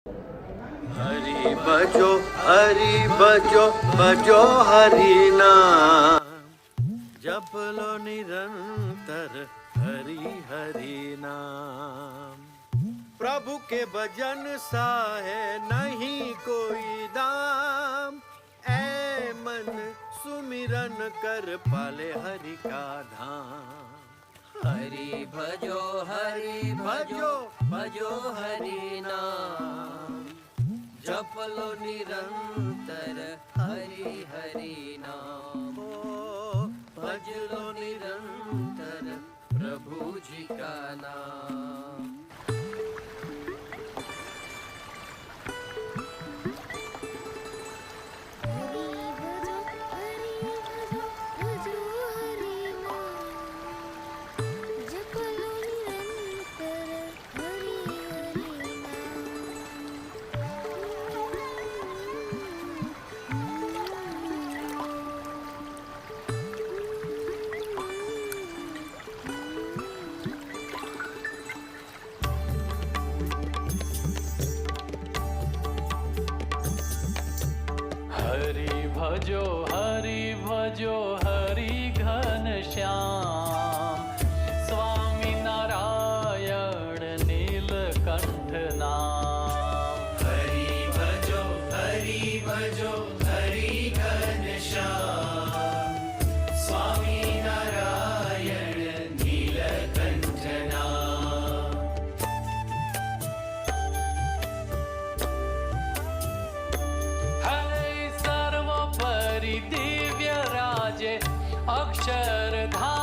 हरि बजो बजो हरि नाम, जप लो निरंतर हरि हरि नाम। प्रभु के भजन सा है नहीं कोई दाम, ऐ मन सुमिरन कर पाले हरि का धाम। हरि भजो भजो हरि नाम, जप लो निरंतर हरि हरि नाम। भज लो निरंतर प्रभु जी का नाम। भजो हरि घन श्याम, स्वामी नारायण नीलकंठ नाम। हरि भजो हरि घन श्याम, स्वामी नारायण नीलकंठ नाम। दिव्य राजे अक्षरधाम,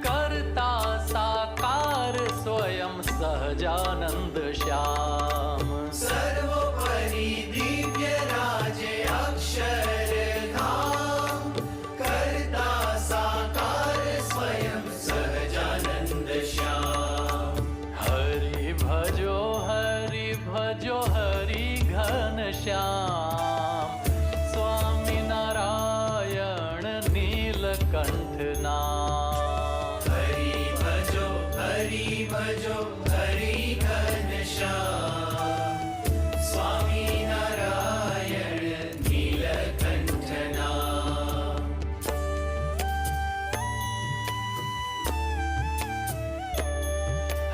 करता साकार स्वयं सहजानंद श्याम। सर्वोपरि दिव्य राजे अक्षरधाम, करता साकार स्वयं सहजानंद श्याम। हरि भजो हरि घन श्याम, कंठ नाम। हरि भजो हरि घन श्याम, स्वामी नारायण नीलकंठ नाम।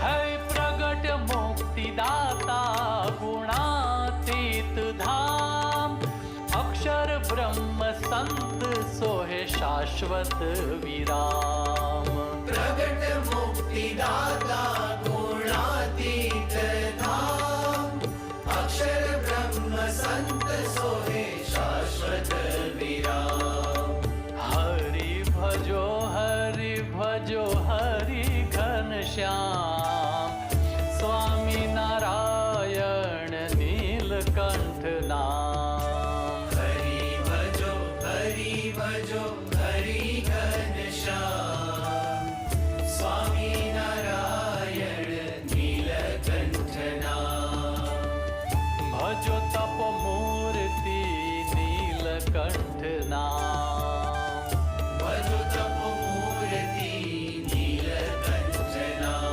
है प्रगट मुक्तिदाता गुणातीत धाम, अक्षर ब्रह्म संत सोहे शाश्वत विराम। प्रगट मुक्तिदाता गुणातीत धाम, अक्षर ब्रह्म संत सोहे शाश्वत विराम। हरि भजो हरि घन श्याम, स्वामी नारायण नीलकंठ नाम। हरि भजो हरि घन श्याम, स्वामी नारायण नीलकंठ नाम। भजो तप मूर्ति नीलकंठ नाम। भजो तप मूर्ति नीलकंठ नाम।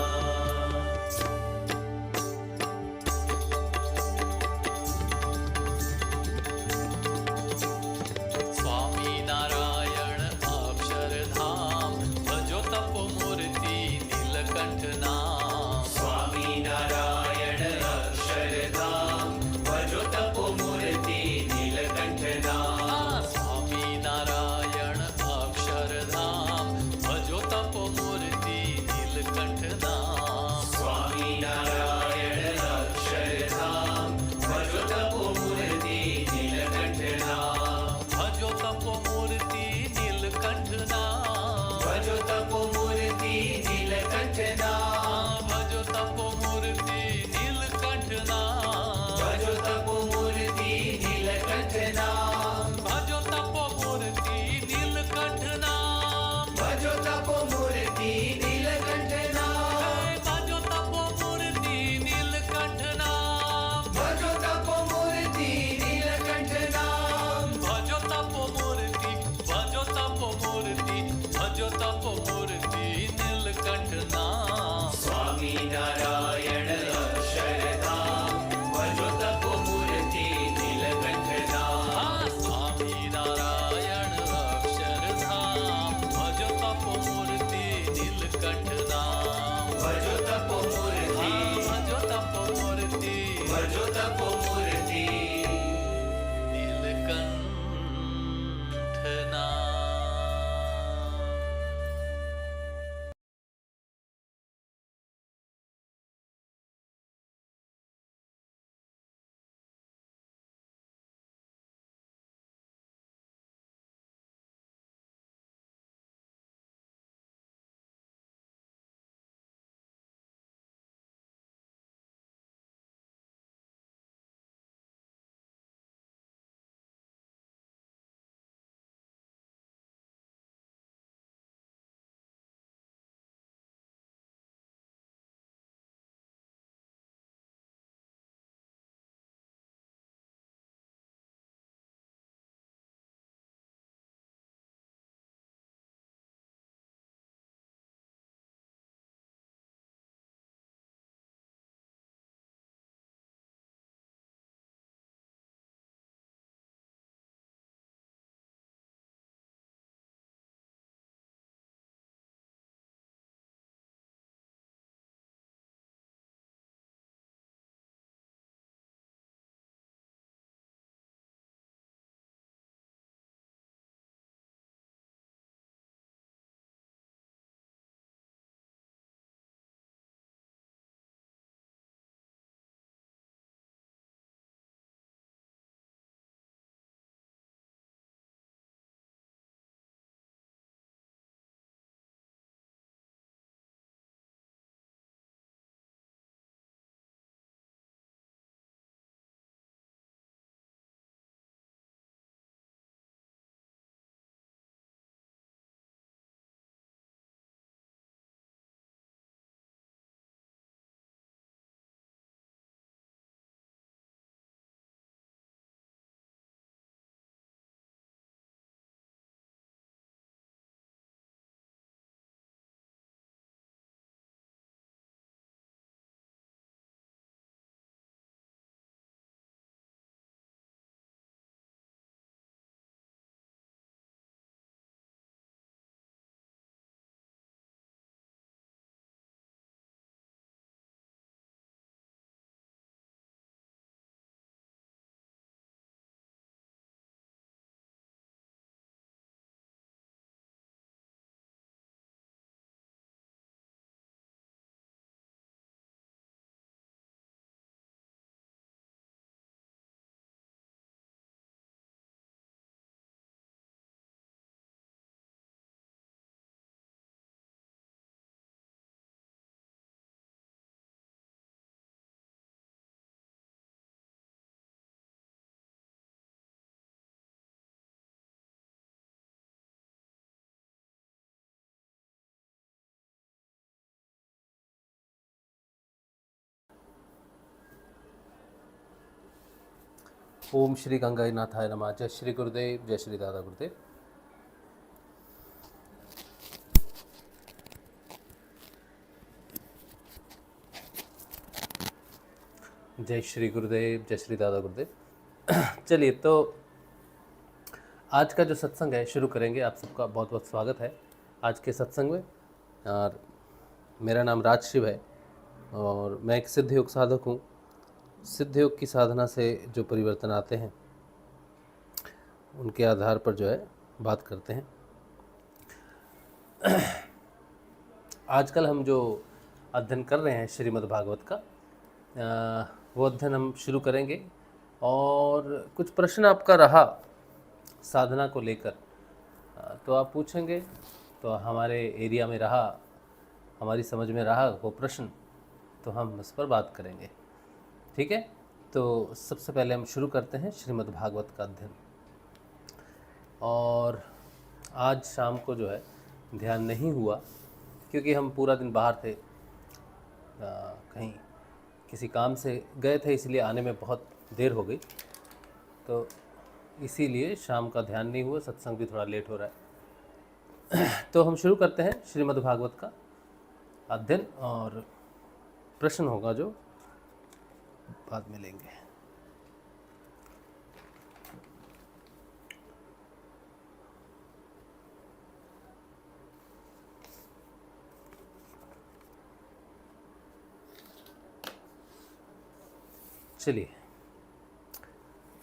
स्वामी नारायण अक्षरधाम, भजो तप मूर्ति नीलकंठ नाम। स्वामी नारायण अक्षरधाम, भजो तप मूर्ति नीलकंठ नाम। स्वामी नारायण अक्षरधाम, भजो तप मूर्ति नीलकंठ नाम। स्वामी नारायण अक्षरधाम, भजो तप मूर्ति नीलकंठ नाम। भजो तप मूर्ति नीलकंठ नाम। भजो तप मूर्ति नीलकंठ नाम। भजो तप मूर्ति नीलकंठ नाम। भजो तप मूर्ति नीलकंठ नाम। भजो तप मूर्ति नीलकंठ नाम। भजो तप मूर्ति नीलकंठ नाम। भजो तप मूर्ति नीलकंठ नाम। भजो तप मूर्ति नीलकंठ नाम। भजो तप मूर्ति भजो तप मूर्ति भजो तप मूर्ति नीलकंठ नाम। स्वामी नारायण अक्षरधाम, भजो भजो तपोमूर्ति नीलकंठ नाम। ओम श्री गंगानाथाय नमः। जय श्री गुरुदेव, जय श्री दादा गुरुदेव। जय श्री गुरुदेव, जय श्री दादा गुरुदेव। चलिए, तो आज का जो सत्संग है शुरू करेंगे। आप सबका बहुत बहुत स्वागत है आज के सत्संग में। और मेरा नाम राज शिव है और मैं एक सिद्ध योग साधक हूँ। सिद्ध योग की साधना से जो परिवर्तन आते हैं उनके आधार पर जो है बात करते हैं। आजकल हम जो अध्ययन कर रहे हैं श्रीमद् भागवत का, वो अध्ययन हम शुरू करेंगे। और कुछ प्रश्न आपका रहा साधना को लेकर, तो आप पूछेंगे। तो हमारे एरिया में रहा, हमारी समझ में रहा वो प्रश्न, तो हम इस पर बात करेंगे। ठीक है, तो सबसे पहले हम शुरू करते हैं श्रीमद् भागवत का अध्ययन। और आज शाम को जो है ध्यान नहीं हुआ क्योंकि हम पूरा दिन बाहर थे, कहीं किसी काम से गए थे, इसलिए आने में बहुत देर हो गई। तो इसीलिए शाम का ध्यान नहीं हुआ, सत्संग भी थोड़ा लेट हो रहा है। तो हम शुरू करते हैं श्रीमद् भागवत का अध्ययन। और प्रश्न होगा जो बाद में लेंगे। चलिए,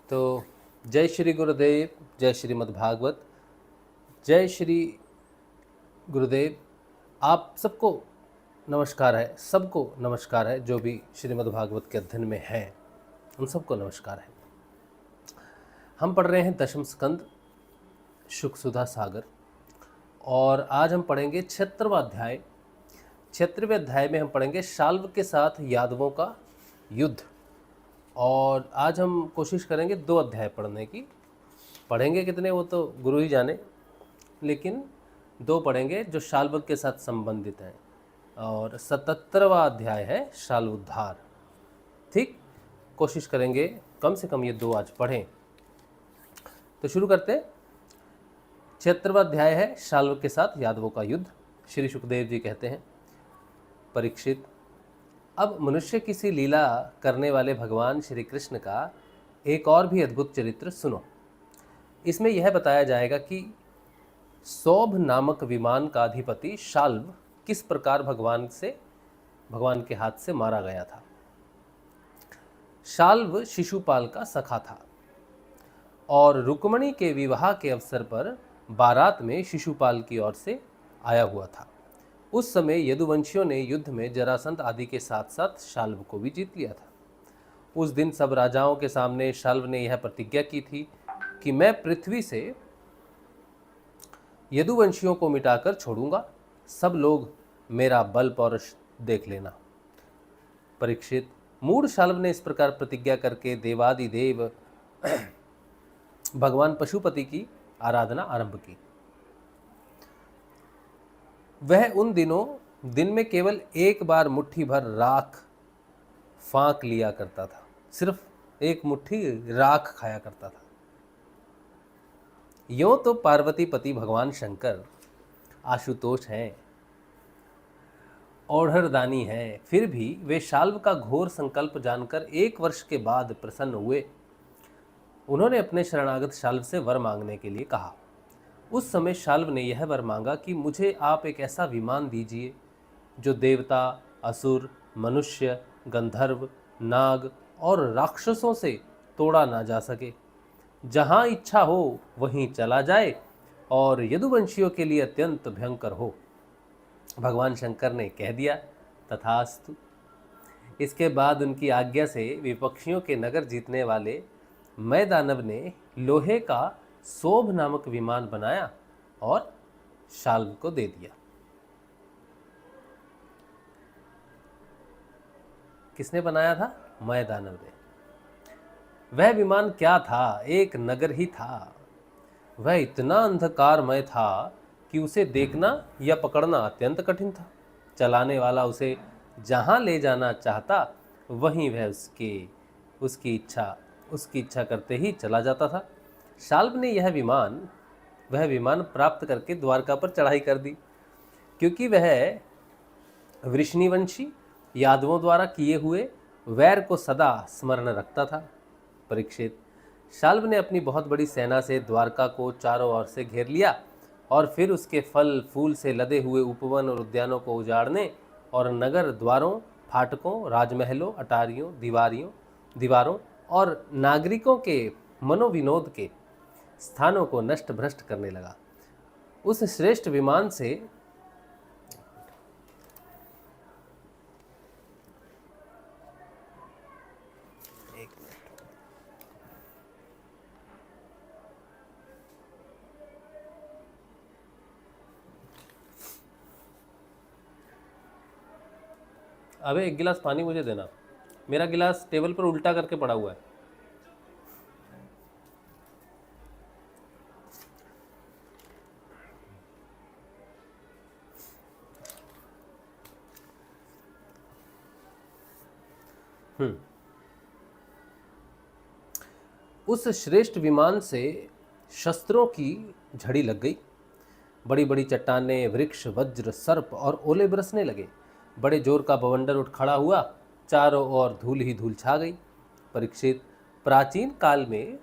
तो जय श्री गुरुदेव, जय श्रीमद् भागवत, जय श्री गुरुदेव। आप सबको नमस्कार है, सबको नमस्कार है, जो भी श्रीमद् भागवत के अध्ययन में हैं उन सबको नमस्कार है। हम पढ़ रहे हैं दशम स्कंद शुक सुधा सागर, और आज हम पढ़ेंगे 76वां अध्याय। 76वें अध्याय में हम पढ़ेंगे शाल्व के साथ यादवों का युद्ध। और आज हम कोशिश करेंगे 2 अध्याय पढ़ने की। पढ़ेंगे कितने वो तो गुरु ही जाने, लेकिन 2 पढ़ेंगे जो शाल्व के साथ संबंधित हैं। और 77वां अध्याय है शाल्वोद्धार। ठीक, कोशिश करेंगे कम से कम ये 2 आज पढ़ें। तो शुरू करते हैं। 76वां अध्याय है शाल्व के साथ यादवों का युद्ध। श्री सुखदेव जी कहते हैं, परीक्षित, अब मनुष्य की सी लीला करने वाले भगवान श्री कृष्ण का एक और भी अद्भुत चरित्र सुनो। इसमें यह बताया जाएगा कि सौभ नामक विमान का अधिपति शाल्व किस प्रकार भगवान के हाथ से मारा गया था। शाल्व शिशुपाल का सखा था और रुक्मणी के विवाह के अवसर पर बारात में शिशुपाल की ओर से आया हुआ था। उस समय यदुवंशियों ने युद्ध में जरासंध आदि के साथ साथ शाल्व को भी जीत लिया था। उस दिन सब राजाओं के सामने शाल्व ने यह प्रतिज्ञा की थी कि मैं पृथ्वी से यदुवंशियों को मिटाकर छोड़ूंगा। सब लोग मेरा बल पौरुष देख लेना। परीक्षित, मूढ़ शाल्व ने इस प्रकार प्रतिज्ञा करके देवादिदेव भगवान पशुपति की आराधना आरंभ की। वह उन दिनों दिन में केवल एक बार मुट्ठी भर राख फांक लिया करता था। सिर्फ एक मुट्ठी राख खाया करता था। यों तो पार्वती पति भगवान शंकर आशुतोष हैं, औढ़रदानी हैं, फिर भी वे शाल्व का घोर संकल्प जानकर 1 वर्ष के बाद प्रसन्न हुए। उन्होंने अपने शरणागत शाल्व से वर मांगने के लिए कहा। उस समय शाल्व ने यह वर मांगा कि मुझे आप एक ऐसा विमान दीजिए जो देवता, असुर, मनुष्य, गंधर्व, नाग और राक्षसों से तोड़ा ना जा सके। जहाँ इच्छा हो वहीं चला जाए और यदुवंशियों के लिए अत्यंत भयंकर हो। भगवान शंकर ने कह दिया, तथास्तु। इसके बाद उनकी आज्ञा से विपक्षियों के नगर जीतने वाले मैं दानव ने लोहे का सौभ नामक विमान बनाया और शाल्व को दे दिया। किसने बनाया था? मैं दानव ने। वह विमान क्या था? एक नगर ही था। वह इतना अंधकारमय था कि उसे देखना या पकड़ना अत्यंत कठिन था। चलाने वाला उसे जहां ले जाना चाहता वहीं वह उसकी इच्छा करते ही चला जाता था। शाल्व ने वह विमान प्राप्त करके द्वारका पर चढ़ाई कर दी, क्योंकि वह वृष्णिवंशी यादवों द्वारा किए हुए वैर को सदा स्मरण रखता था। परीक्षित, शाल्व ने अपनी बहुत बड़ी सेना से द्वारका को चारों ओर से घेर लिया और फिर उसके फल फूल से लदे हुए उपवन और उद्यानों को उजाड़ने और नगर द्वारों, फाटकों, राजमहलों, अटारियों, दीवारों और नागरिकों के मनोविनोद के स्थानों को नष्ट भ्रष्ट करने लगा। उस श्रेष्ठ विमान से अबे 1 गिलास पानी मुझे देना। मेरा गिलास टेबल पर उल्टा करके पड़ा हुआ है। उस श्रेष्ठ विमान से शस्त्रों की झड़ी लग गई। बड़ी बड़ी चट्टानें, वृक्ष, वज्र, सर्प और ओले बरसने लगे। बड़े जोर का बवंडर उठ खड़ा हुआ। चारों ओर धूल ही धूल छा गई। परीक्षित, प्राचीन काल में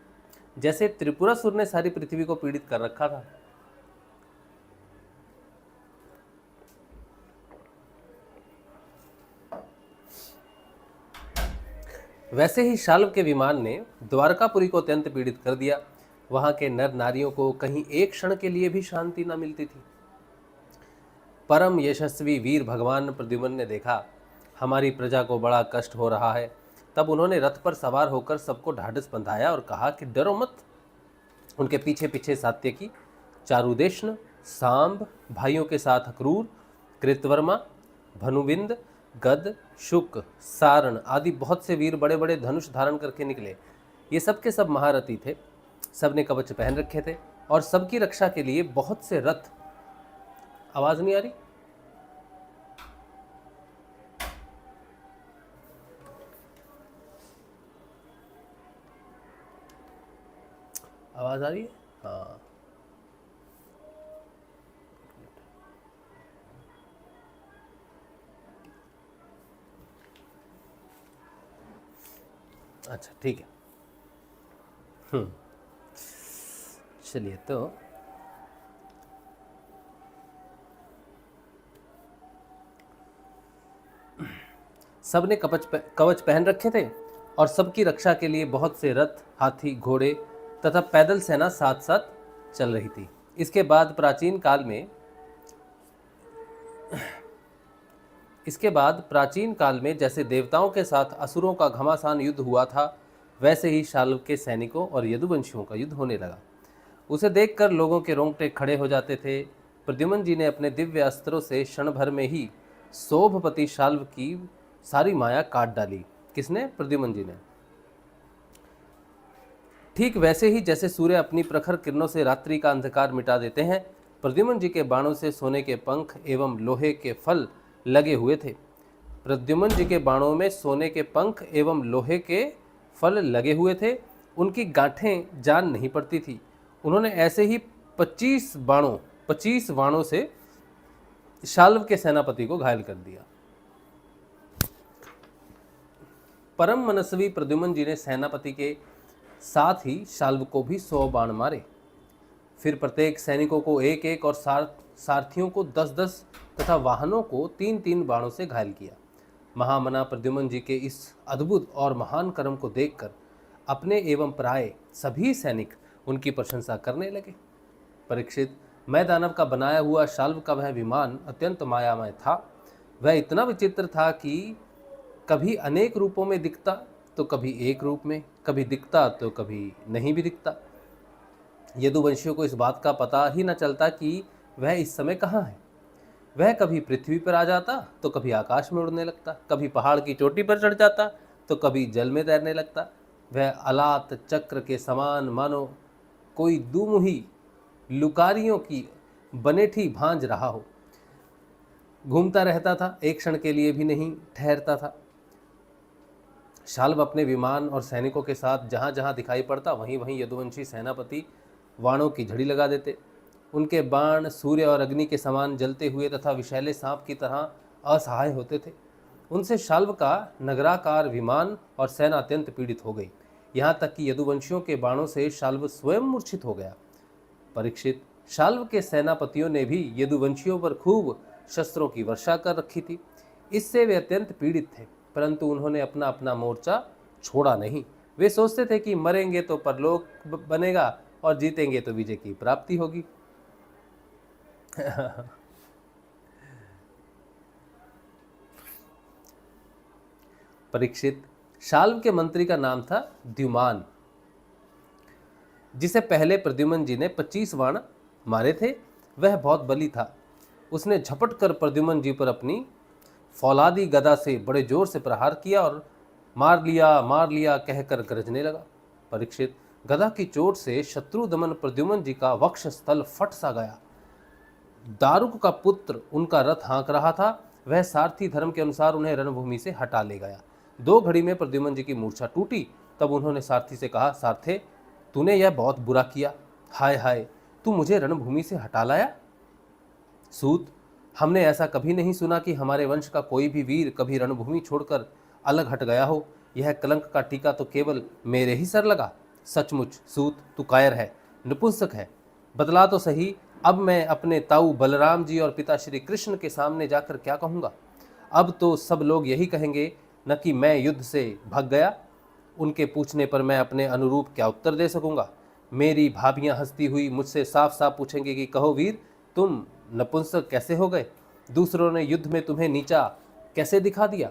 जैसे त्रिपुरासुर ने सारी पृथ्वी को पीड़ित कर रखा था, वैसे ही शाल्व के विमान ने द्वारकापुरी को अत्यंत पीड़ित कर दिया। वहां के नर नारियों को कहीं एक क्षण के लिए भी शांति न मिलती थी। परम यशस्वी वीर भगवान प्रद्युम्न ने देखा हमारी प्रजा को बड़ा कष्ट हो रहा है। तब उन्होंने रथ पर सवार होकर सबको ढाढ़स बंधाया और कहा कि डरो मत। उनके पीछे पीछे सात्यकी, चारुदेशन, सांब भाइयों के साथ अक्रूर, कृतवर्मा, भनुविंद, गद, शुक, सारण आदि बहुत से वीर बड़े बड़े धनुष धारण करके निकले। ये सब के सब महारथी थे। सबने कवच पहन रखे थे और सबकी रक्षा के लिए बहुत से रथ। आवाज नहीं आ रही? आवाज आ रही है? हाँ। अच्छा ठीक है। चलिए तो सबने कवच पहन रखे थे और सबकी रक्षा के लिए बहुत से रथ, हाथी, घोड़े तथा पैदल सेना साथ साथ चल रही थी। इसके बाद प्राचीन काल में जैसे देवताओं के साथ असुरों का घमासान युद्ध हुआ था, वैसे ही शाल्व के सैनिकों और यदुवंशियों का युद्ध होने लगा। उसे देखकर लोगों के रोंगटे खड़े हो जाते थे। प्रद्युम्न जी ने अपने दिव्य अस्त्रों से क्षण भर में ही सौभपति शाल्व की सारी माया काट डाली। किसने? प्रद्युम्न जी ने। ठीक वैसे ही जैसे सूर्य अपनी प्रखर किरणों से रात्रि का अंधकार मिटा देते हैं, प्रद्युम्न जी के बाणों से सोने के पंख एवं लोहे के फल लगे हुए थे। प्रद्युम्न जी के बाणों में सोने के पंख एवं लोहे के फल लगे हुए थे। उनकी गांठें जान नहीं पड़ती थी। उन्होंने ऐसे ही 25 बाणों से शाल्व के सेनापति को घायल कर दिया। परम मनस्वी प्रद्युम्न जी ने सेनापति के साथ ही शाल्व को भी 100 बाण मारे। फिर प्रत्येक सैनिकों को एक एक और सारथियों को 10-10 तथा वाहनों को 3-3 बाणों से घायल किया। महामना प्रद्युम्न जी के इस अद्भुत और महान कर्म को देखकर अपने एवं पराये सभी सैनिक उनकी प्रशंसा करने लगे। परीक्षित, मैं दानव का बनाया हुआ शाल्व का वह विमान अत्यंत मायामय था। वह इतना विचित्र था कि कभी अनेक रूपों में दिखता तो कभी एक रूप में, कभी दिखता तो कभी नहीं भी दिखता। यदुवंशियों को इस बात का पता ही न चलता कि वह इस समय कहाँ है। वह कभी पृथ्वी पर आ जाता तो कभी आकाश में उड़ने लगता, कभी पहाड़ की चोटी पर चढ़ जाता तो कभी जल में तैरने लगता। वह अलात चक्र के समान मानो कोई दुमुही लुकारियों की बनेठी भांज रहा हो। घूमता रहता था, एक क्षण के लिए भी नहीं ठहरता था। शाल्व अपने विमान और सैनिकों के साथ जहाँ जहाँ दिखाई पड़ता वहीं वहीं यदुवंशी सेनापति बाणों की झड़ी लगा देते। उनके बाण सूर्य और अग्नि के समान जलते हुए तथा विषैले सांप की तरह असहाय होते थे। उनसे शाल्व का नगराकार विमान और सेना अत्यंत पीड़ित हो गई। यहाँ तक कि यदुवंशियों के बाणों से शाल्व स्वयं मूर्छित हो गया। परीक्षित, शाल्व के सेनापतियों ने भी यदुवंशियों पर खूब शस्त्रों की वर्षा कर रखी थी। इससे वे अत्यंत पीड़ित थे, परंतु उन्होंने अपना अपना मोर्चा छोड़ा नहीं। वे सोचते थे कि मरेंगे तो परलोक बनेगा और जीतेंगे तो विजय की प्राप्ति होगी। परीक्षित, शाल्व के मंत्री का नाम था द्युमान, जिसे पहले प्रद्युम्न जी ने 25 बाण मारे थे। वह बहुत बली था। उसने झपट कर प्रद्युम्न जी पर अपनी फौलादी गदा से बड़े जोर से प्रहार किया और मार लिया कहकर गरजने लगा। परीक्षित, गदा की चोट से शत्रु दमन प्रद्युम्न जी का वक्ष स्थल फट सा गया। दारुक का पुत्र उनका रथ हाँक रहा था। वह सारथी धर्म के अनुसार उन्हें रणभूमि से हटा ले गया। 2 घड़ी में प्रद्युम्न जी की मूर्छा टूटी। तब उन्होंने सारथी से कहा, सारथे, तूने यह बहुत बुरा किया। हाय हाय, तू मुझे रणभूमि से हटा लाया। सूत, हमने ऐसा कभी नहीं सुना कि हमारे वंश का कोई भी वीर कभी रणभूमि छोड़कर अलग हट गया हो। यह कलंक का टीका तो केवल मेरे ही सर लगा। सचमुच सूत, तू कायर है, नपुंसक है। बतला तो सही, अब मैं अपने ताऊ बलराम जी और पिता श्री कृष्ण के सामने जाकर क्या कहूँगा। अब तो सब लोग यही कहेंगे न कि मैं युद्ध से भाग गया, उनके पूछने पर मैं अपने अनुरूप क्या उत्तर दे सकूंगा? मेरी भाभियां हंसती हुई मुझसे साफ साफ पूछेंगे कि कहो वीर, तुम नपुंसक कैसे हो गए? दूसरों ने युद्ध में तुम्हें नीचा कैसे दिखा दिया?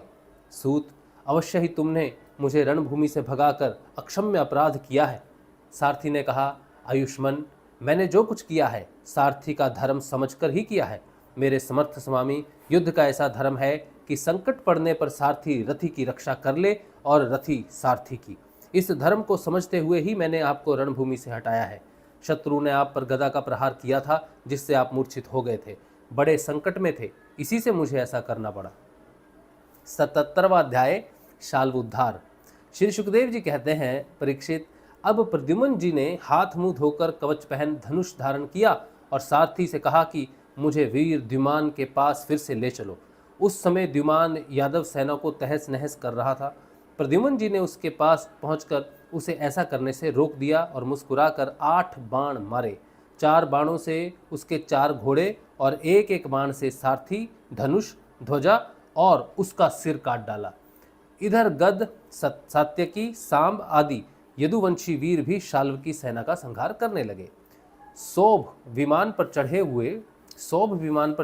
सूत, अवश्य ही तुमने मुझे रणभूमि से भगाकर अक्षम्य अपराध किया है। सारथी ने कहा, आयुष्मान, मैंने जो कुछ किया है सारथी का धर्म समझकर ही किया है। मेरे समर्थ स्वामी, युद्ध का ऐसा धर्म है कि संकट पड़ने पर सारथी रथी की रक्षा कर ले और रथी सारथी की। इस धर्म को समझते हुए ही मैंने आपको रणभूमि से हटाया है। शत्रु ने आप पर गदा का प्रहार किया था, जिससे आप मूर्छित हो गए थे। बड़े संकट में थे, इसी से मुझे ऐसा करना पड़ा। 77वां अध्याय, शाल्व उद्धार। श्री सुखदेव जी कहते हैं, परीक्षित, अब प्रद्युम्न जी ने हाथ मुंह धोकर कवच पहन धनुष धारण किया और सारथी से कहा कि मुझे वीर द्युमान के पास फिर से ले चलो। उस समय द्युमान यादव सेना को तहस नहस कर रहा था। प्रद्युम्न जी ने उसके पास पहुंचकर उसे ऐसा करने से रोक दिया और मुस्कुराकर 8 बाण मारे। 4 बाणों से उसके 4 घोड़े और एक एक बाण से सारथी, धनुष, ध्वजा और उसका सिर काट डाला। इधर गद, सात्यकी, सांब आदि यदुवंशी वीर भी शाल्व की सेना का संहार करने लगे। सौभ विमान पर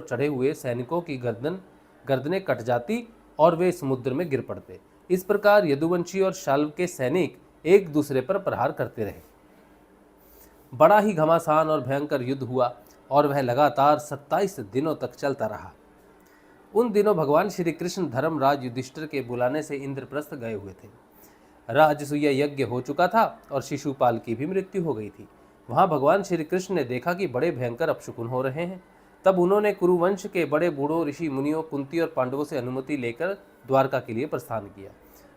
चढ़े हुए सैनिकों की गर्दनें कट जाती और वे समुद्र में गिर पड़ते। इस प्रकार यदुवंशी और शाल्व के सैनिक एक दूसरे पर प्रहार करते रहे। बड़ा ही घमासान और भयंकर युद्ध हुआ और वह लगातार 27 दिनों तक चलता रहा। उन दिनों भगवान श्री कृष्ण धर्मराज युधिष्ठिर के बुलाने से इंद्रप्रस्थ गए हुए थे। राजसूय यज्ञ हो चुका था और शिशुपाल की भी मृत्यु हो गई थी। वहां भगवान श्री कृष्ण ने देखा कि बड़े भयंकर अपशकुन हो रहे हैं। तब उन्होंने कुरुवंश के बड़े बूढ़ों ऋषि मुनियों, कुंती और पांडवों से अनुमति लेकर द्वारका के लिए प्रस्थान किया।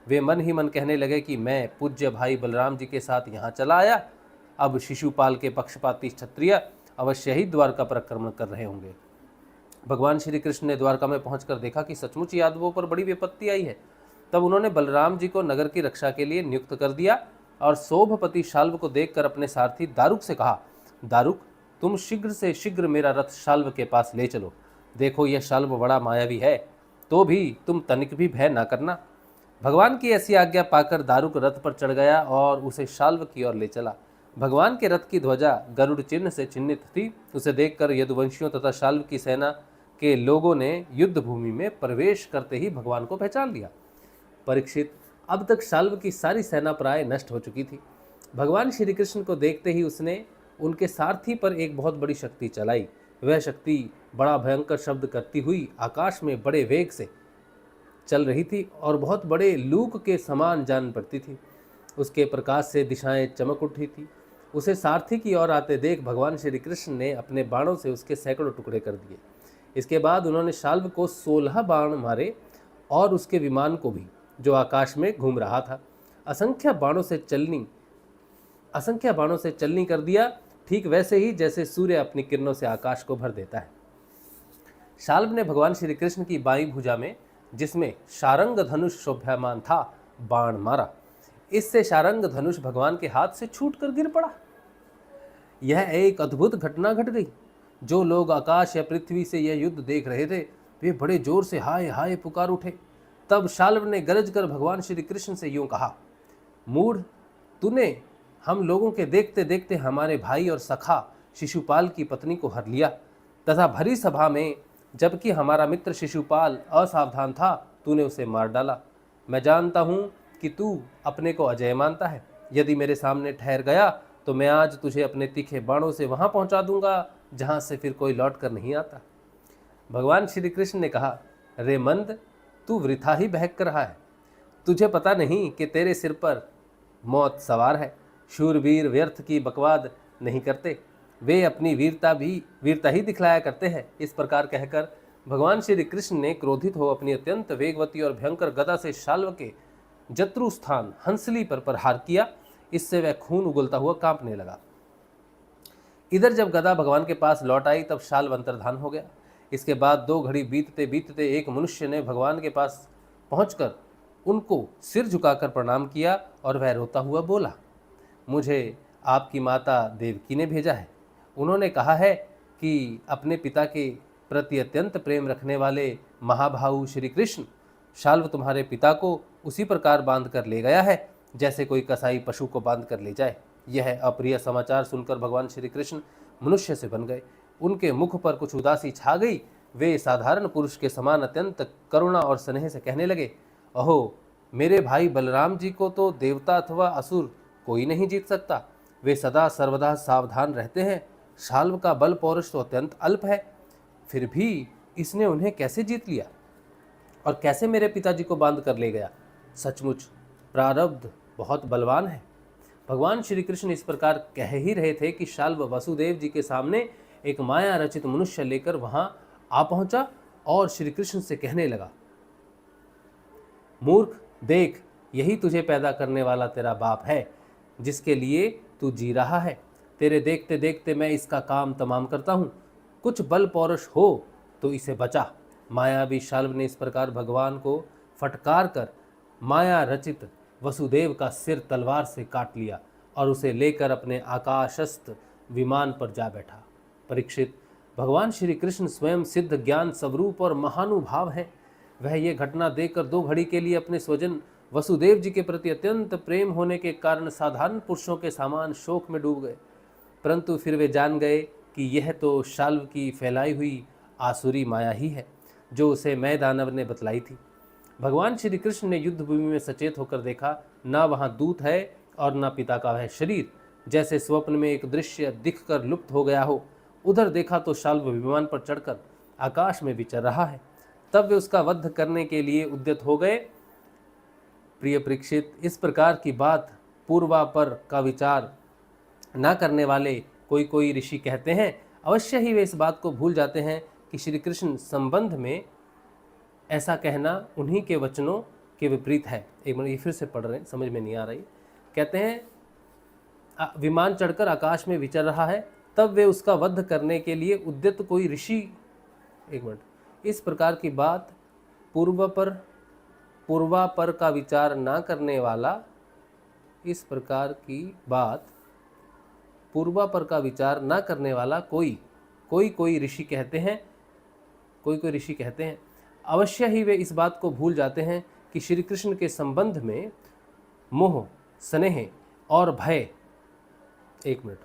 वे मन ही मन कहने लगे कि मैं पूज्य भाई बलराम जी के साथ यहाँ चला आया। अब शिशुपाल के पक्षपाती क्षत्रिय अवश्य ही द्वारका पर आक्रमण कर रहे होंगे। भगवान श्री कृष्ण ने द्वारका में पहुंचकर देखा कि सचमुच यादवों पर बड़ी विपत्ति आई है। तब उन्होंने बलराम जी को नगर की रक्षा के लिए नियुक्त कर दिया और सौभपति शाल्व को देखकर अपने सारथी दारुक से कहा, दारुक, तुम शीघ्र से शीघ्र मेरा रथ शाल्व के पास ले चलो। देखो यह शाल्व बड़ा मायावी है, तो भी तुम तनिक भी भय न करना। भगवान की ऐसी आज्ञा पाकर दारुक रथ पर चढ़ गया और उसे शाल्व की ओर ले चला। भगवान के रथ की ध्वजा गरुड़ चिन्ह से चिन्हित थी। उसे देखकर यदुवंशियों तथा शाल्व की सेना के लोगों ने युद्ध भूमि में प्रवेश करते ही भगवान को पहचान लिया। परीक्षित, अब तक शाल्व की सारी सेना प्राय नष्ट हो चुकी थी। भगवान श्री कृष्ण को देखते ही उसने उनके सारथी पर एक बहुत बड़ी शक्ति चलाई। वह शक्ति बड़ा भयंकर शब्द करती हुई आकाश में बड़े वेग से चल रही थी और बहुत बड़े लूक के समान जान पड़ती थी। उसके प्रकाश से दिशाएं चमक उठी थी। उसे सारथी की ओर आते देख भगवान श्री कृष्ण ने अपने बाणों से उसके सैकड़ों टुकड़े कर दिए। इसके बाद उन्होंने शाल्व को 16 बाण मारे और उसके विमान को भी, जो आकाश में घूम रहा था, असंख्य बाणों से चलनी कर दिया, ठीक वैसे ही जैसे सूर्य अपनी किरणों से आकाश को भर देता है। शाल्व ने भगवान श्री कृष्ण की बाईं भुजा में, जिसमें शारंग धनुष शोभ्यमान था, बाण मारा। इससे शारंग धनुष भगवान के हाथ से छूटकर गिर पड़ा। यह एक अद्भुत घटना घट गई। जो लोग आकाश या पृथ्वी से यह युद्ध देख रहे थे, वे बड़े जोर से हाय हाय पुकार उठे। तब शाल्व ने गरज कर भगवान श्री कृष्ण से यूं कहा, मूढ़, तूने हम लोगों के देखते देखते हमारे भाई और सखा शिशुपाल की पत्नी को हर लिया तथा भरी सभा में, जबकि हमारा मित्र शिशुपाल असावधान था, तूने उसे मार डाला। मैं जानता हूँ कि तू अपने को अजय मानता है। यदि मेरे सामने ठहर गया तो मैं आज तुझे अपने तीखे बाणों से वहाँ पहुँचा दूंगा जहाँ से फिर कोई लौट कर नहीं आता। भगवान श्री कृष्ण ने कहा, रे मंद, तू वृथा ही बहक कर रहा है। तुझे पता नहीं कि तेरे सिर पर मौत सवार है। शूरवीर व्यर्थ की बकवाद नहीं करते, वे अपनी वीरता ही दिखलाया करते हैं। इस प्रकार कहकर भगवान श्री कृष्ण ने क्रोधित हो अपनी अत्यंत वेगवती और भयंकर गदा से शाल्व के जत्रु स्थान हंसली पर प्रहार किया। इससे वह खून उगलता हुआ कांपने लगा। इधर जब गदा भगवान के पास लौट आई तब शाल्व अंतर्धान हो गया। इसके बाद 2 घड़ी बीतते बीतते एक मनुष्य ने भगवान के पास पहुंचकर उनको सिर झुकाकर प्रणाम किया और वह रोता हुआ बोला, मुझे आपकी माता देवकी ने भेजा है। उन्होंने कहा है कि अपने पिता के प्रति अत्यंत प्रेम रखने वाले महाभाऊ श्री कृष्ण शाल्व तुम्हारे पिता को उसी प्रकार बांध कर ले गया है जैसे कोई कसाई पशु को बांध कर ले जाए। यह अप्रिय समाचार सुनकर भगवान श्री कृष्ण मनुष्य से बन गए। उनके मुख पर कुछ उदासी छा गई। वे साधारण पुरुष के समान अत्यंत करुणा और स्नेह से कहने लगे, अहो, मेरे भाई बलराम जी को तो देवता अथवा असुर कोई नहीं जीत सकता। वे सदा सर्वदा सावधान रहते हैं। शाल्व का बल पौरुष तो अत्यंत अल्प है, फिर भी इसने उन्हें कैसे जीत लिया और कैसे मेरे पिताजी को बांध कर ले गया। सचमुच प्रारब्ध बहुत बलवान है। भगवान श्री कृष्ण इस प्रकार कह ही रहे थे कि शाल्व वसुदेव जी के सामने एक माया रचित मनुष्य लेकर वहां आ पहुंचा और श्री कृष्ण से कहने लगा, मूर्ख, देख, यही तुझे पैदा करने वाला तेरा बाप है, जिसके लिए तू जी रहा है। तेरे देखते देखते मैं इसका काम तमाम करता हूँ। कुछ बल पौरुष हो तो इसे बचा। मायावी शाल्व ने इस प्रकार भगवान को फटकार कर माया रचित वसुदेव का सिर तलवार से काट लिया और उसे लेकर अपने आकाशस्थ विमान पर जा बैठा। परीक्षित, भगवान श्री कृष्ण स्वयं सिद्ध ज्ञान स्वरूप और महानुभाव है। वह ये घटना देखकर 2 घड़ी के लिए अपने स्वजन वसुदेव जी के प्रति अत्यंत प्रेम होने के कारण साधारण पुरुषों के समान शोक में डूब गए, परंतु फिर वे जान गए कि यह तो शाल्व की फैलाई हुई आसुरी माया ही है, जो उसे मैं दानव ने बतलाई थी। भगवान श्री कृष्ण ने युद्ध भूमि में सचेत होकर देखा, ना वहाँ दूत है और ना पिता का वह शरीर। जैसे स्वप्न में एक दृश्य दिखकर लुप्त हो गया हो, उधर देखा तो शाल्व विमान पर चढ़कर आकाश में विचर रहा है। तब वे उसका वध करने के लिए उद्यत हो गए। प्रिय परीक्षित, इस प्रकार की बात पूर्वापर का विचार न करने वाले कोई कोई ऋषि कहते हैं। अवश्य ही वे इस बात को भूल जाते हैं कि श्री कृष्ण संबंध में ऐसा कहना उन्हीं के वचनों के विपरीत है। एक मिनट, ये फिर से पढ़ रहे हैं, समझ में नहीं आ रही। कहते हैं विमान चढ़कर आकाश में विचर रहा है, तब वे उसका वध करने के लिए उद्यत कोई ऋषि। एक मिनट, इस प्रकार की बात पूर्वापर का विचार ना करने वाला, इस प्रकार की बात पूर्वापर का विचार ना करने वाला कोई ऋषि कहते हैं, कोई ऋषि कहते हैं। अवश्य ही वे इस बात को भूल जाते हैं कि श्री कृष्ण के संबंध में मोह, स्नेह और भय, एक मिनट,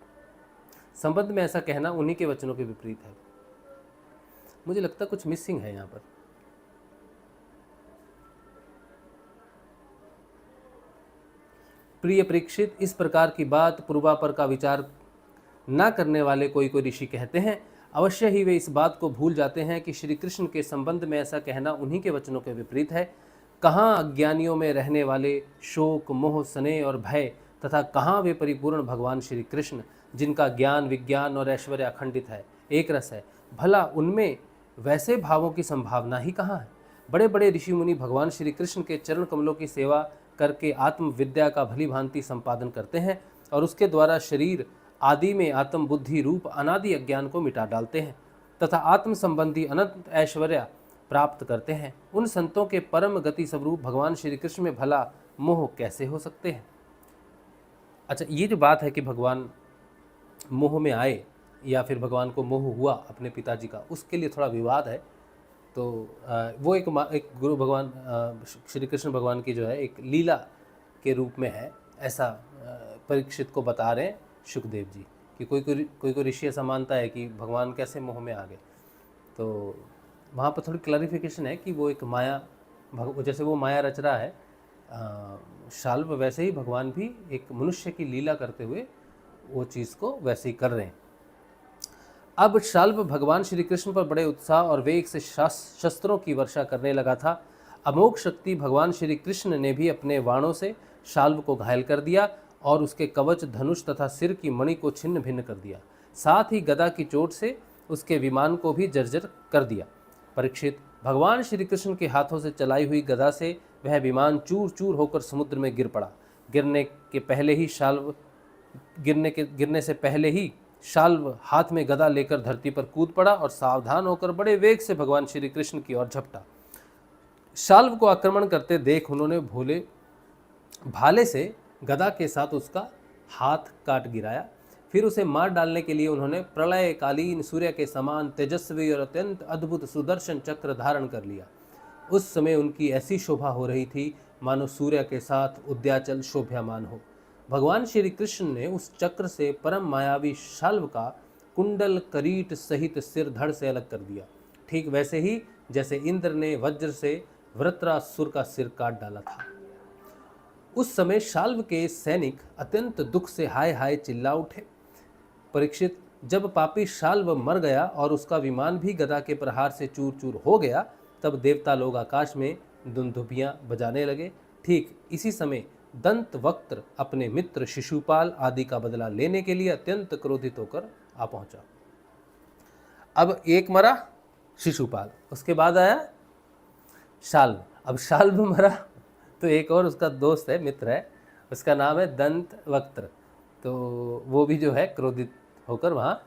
संबंध में ऐसा कहना उन्हीं के वचनों के विपरीत है। मुझे लगता है कुछ मिसिंग है यहाँ पर। प्रिय परीक्षित, इस प्रकार की बात पूर्वापर का विचार न करने वाले कोई ऋषि कहते हैं। अवश्य ही वे इस बात को भूल जाते हैं कि श्री कृष्ण के संबंध में ऐसा कहना उन्हीं के वचनों के विपरीत है। कहाँ अज्ञानियों में रहने वाले शोक, मोह, स्नेह और भय तथा कहाँ वे परिपूर्ण भगवान श्री कृष्ण, जिनका ज्ञान, विज्ञान और ऐश्वर्य अखंडित है, एक रस है, भला उनमें वैसे भावों की संभावना ही कहाँ है। बड़े बड़े ऋषि मुनि भगवान श्री कृष्ण के चरण कमलों की सेवा करके आत्म विद्या का भली भांति संपादन करते हैं और उसके द्वारा शरीर आदि में आत्म बुद्धि रूप अनादि अज्ञान को मिटा डालते हैं तथा आत्म संबंधी अनंत ऐश्वर्य प्राप्त करते हैं। उन संतों के परम गति स्वरूप भगवान श्री कृष्ण में भला मोह कैसे हो सकते हैं। अच्छा, ये जो बात है कि भगवान मोह में आए या फिर भगवान को मोह हुआ अपने पिताजी का, उसके लिए थोड़ा विवाद है। तो वो एक गुरु भगवान श्री कृष्ण भगवान की जो है एक लीला के रूप में है, ऐसा परीक्षित को बता रहे हैं सुखदेव जी कि कोई ऋषि ऐसा मानता है कि भगवान कैसे मोह में आ गए। तो वहाँ पर थोड़ी क्लैरिफिकेशन है कि वो एक माया, जैसे वो माया रच रहा है शाल्व, वैसे ही भगवान भी एक मनुष्य की लीला करते हुए वो चीज़ को वैसे ही कर रहे हैं। अब शाल्व भगवान श्री कृष्ण पर बड़े उत्साह और वेग से शस्त्रों की वर्षा करने लगा था। अमोघ शक्ति भगवान श्री कृष्ण ने भी अपने बाणों से शाल्व को घायल कर दिया और उसके कवच, धनुष तथा सिर की मणि को छिन्न भिन्न कर दिया। साथ ही गदा की चोट से उसके विमान को भी जर्जर कर दिया। परीक्षित, भगवान श्री कृष्ण के हाथों से चलाई हुई गदा से वह विमान चूर चूर होकर समुद्र में गिर पड़ा। गिरने से पहले ही शाल्व हाथ में गदा लेकर धरती पर कूद पड़ा और सावधान होकर बड़े वेग से भगवान श्री कृष्ण की ओर झपटा। शाल्व को आक्रमण करते देख उन्होंने भाले से गदा के साथ उसका हाथ काट गिराया। फिर उसे मार डालने के लिए उन्होंने प्रलयकालीन सूर्य के समान तेजस्वी और अत्यंत अद्भुत सुदर्शन चक्र धारण कर लिया। उस समय उनकी ऐसी शोभा हो रही थी मानो सूर्य के साथ उद्याचल शोभ्यमान हो। भगवान श्री कृष्ण ने उस चक्र से परम मायावी शाल्व का कुंडल करीट सहित सिर धड़ से अलग कर दिया, ठीक वैसे ही जैसे इंद्र ने वज्र से वृत्रासुर का सिर काट डाला था। उस समय शाल्व के सैनिक अत्यंत दुख से हाय हाय चिल्ला उठे। परीक्षित, जब पापी शाल्व मर गया और उसका विमान भी गदा के प्रहार से चूर चूर हो गया, तब देवता लोग आकाश में दुंदुभियां बजाने लगे। ठीक इसी समय दंत वक्त्र अपने मित्र शिशुपाल आदि का बदला लेने के लिए अत्यंत क्रोधित होकर आ पहुंचा। अब एक मरा शिशुपाल, उसके बाद आया शाल्व। अब शाल्व मरा तो एक और उसका दोस्त है, मित्र है, उसका नाम है दंत वक्त्र, तो वो भी जो है क्रोधित होकर वहाँ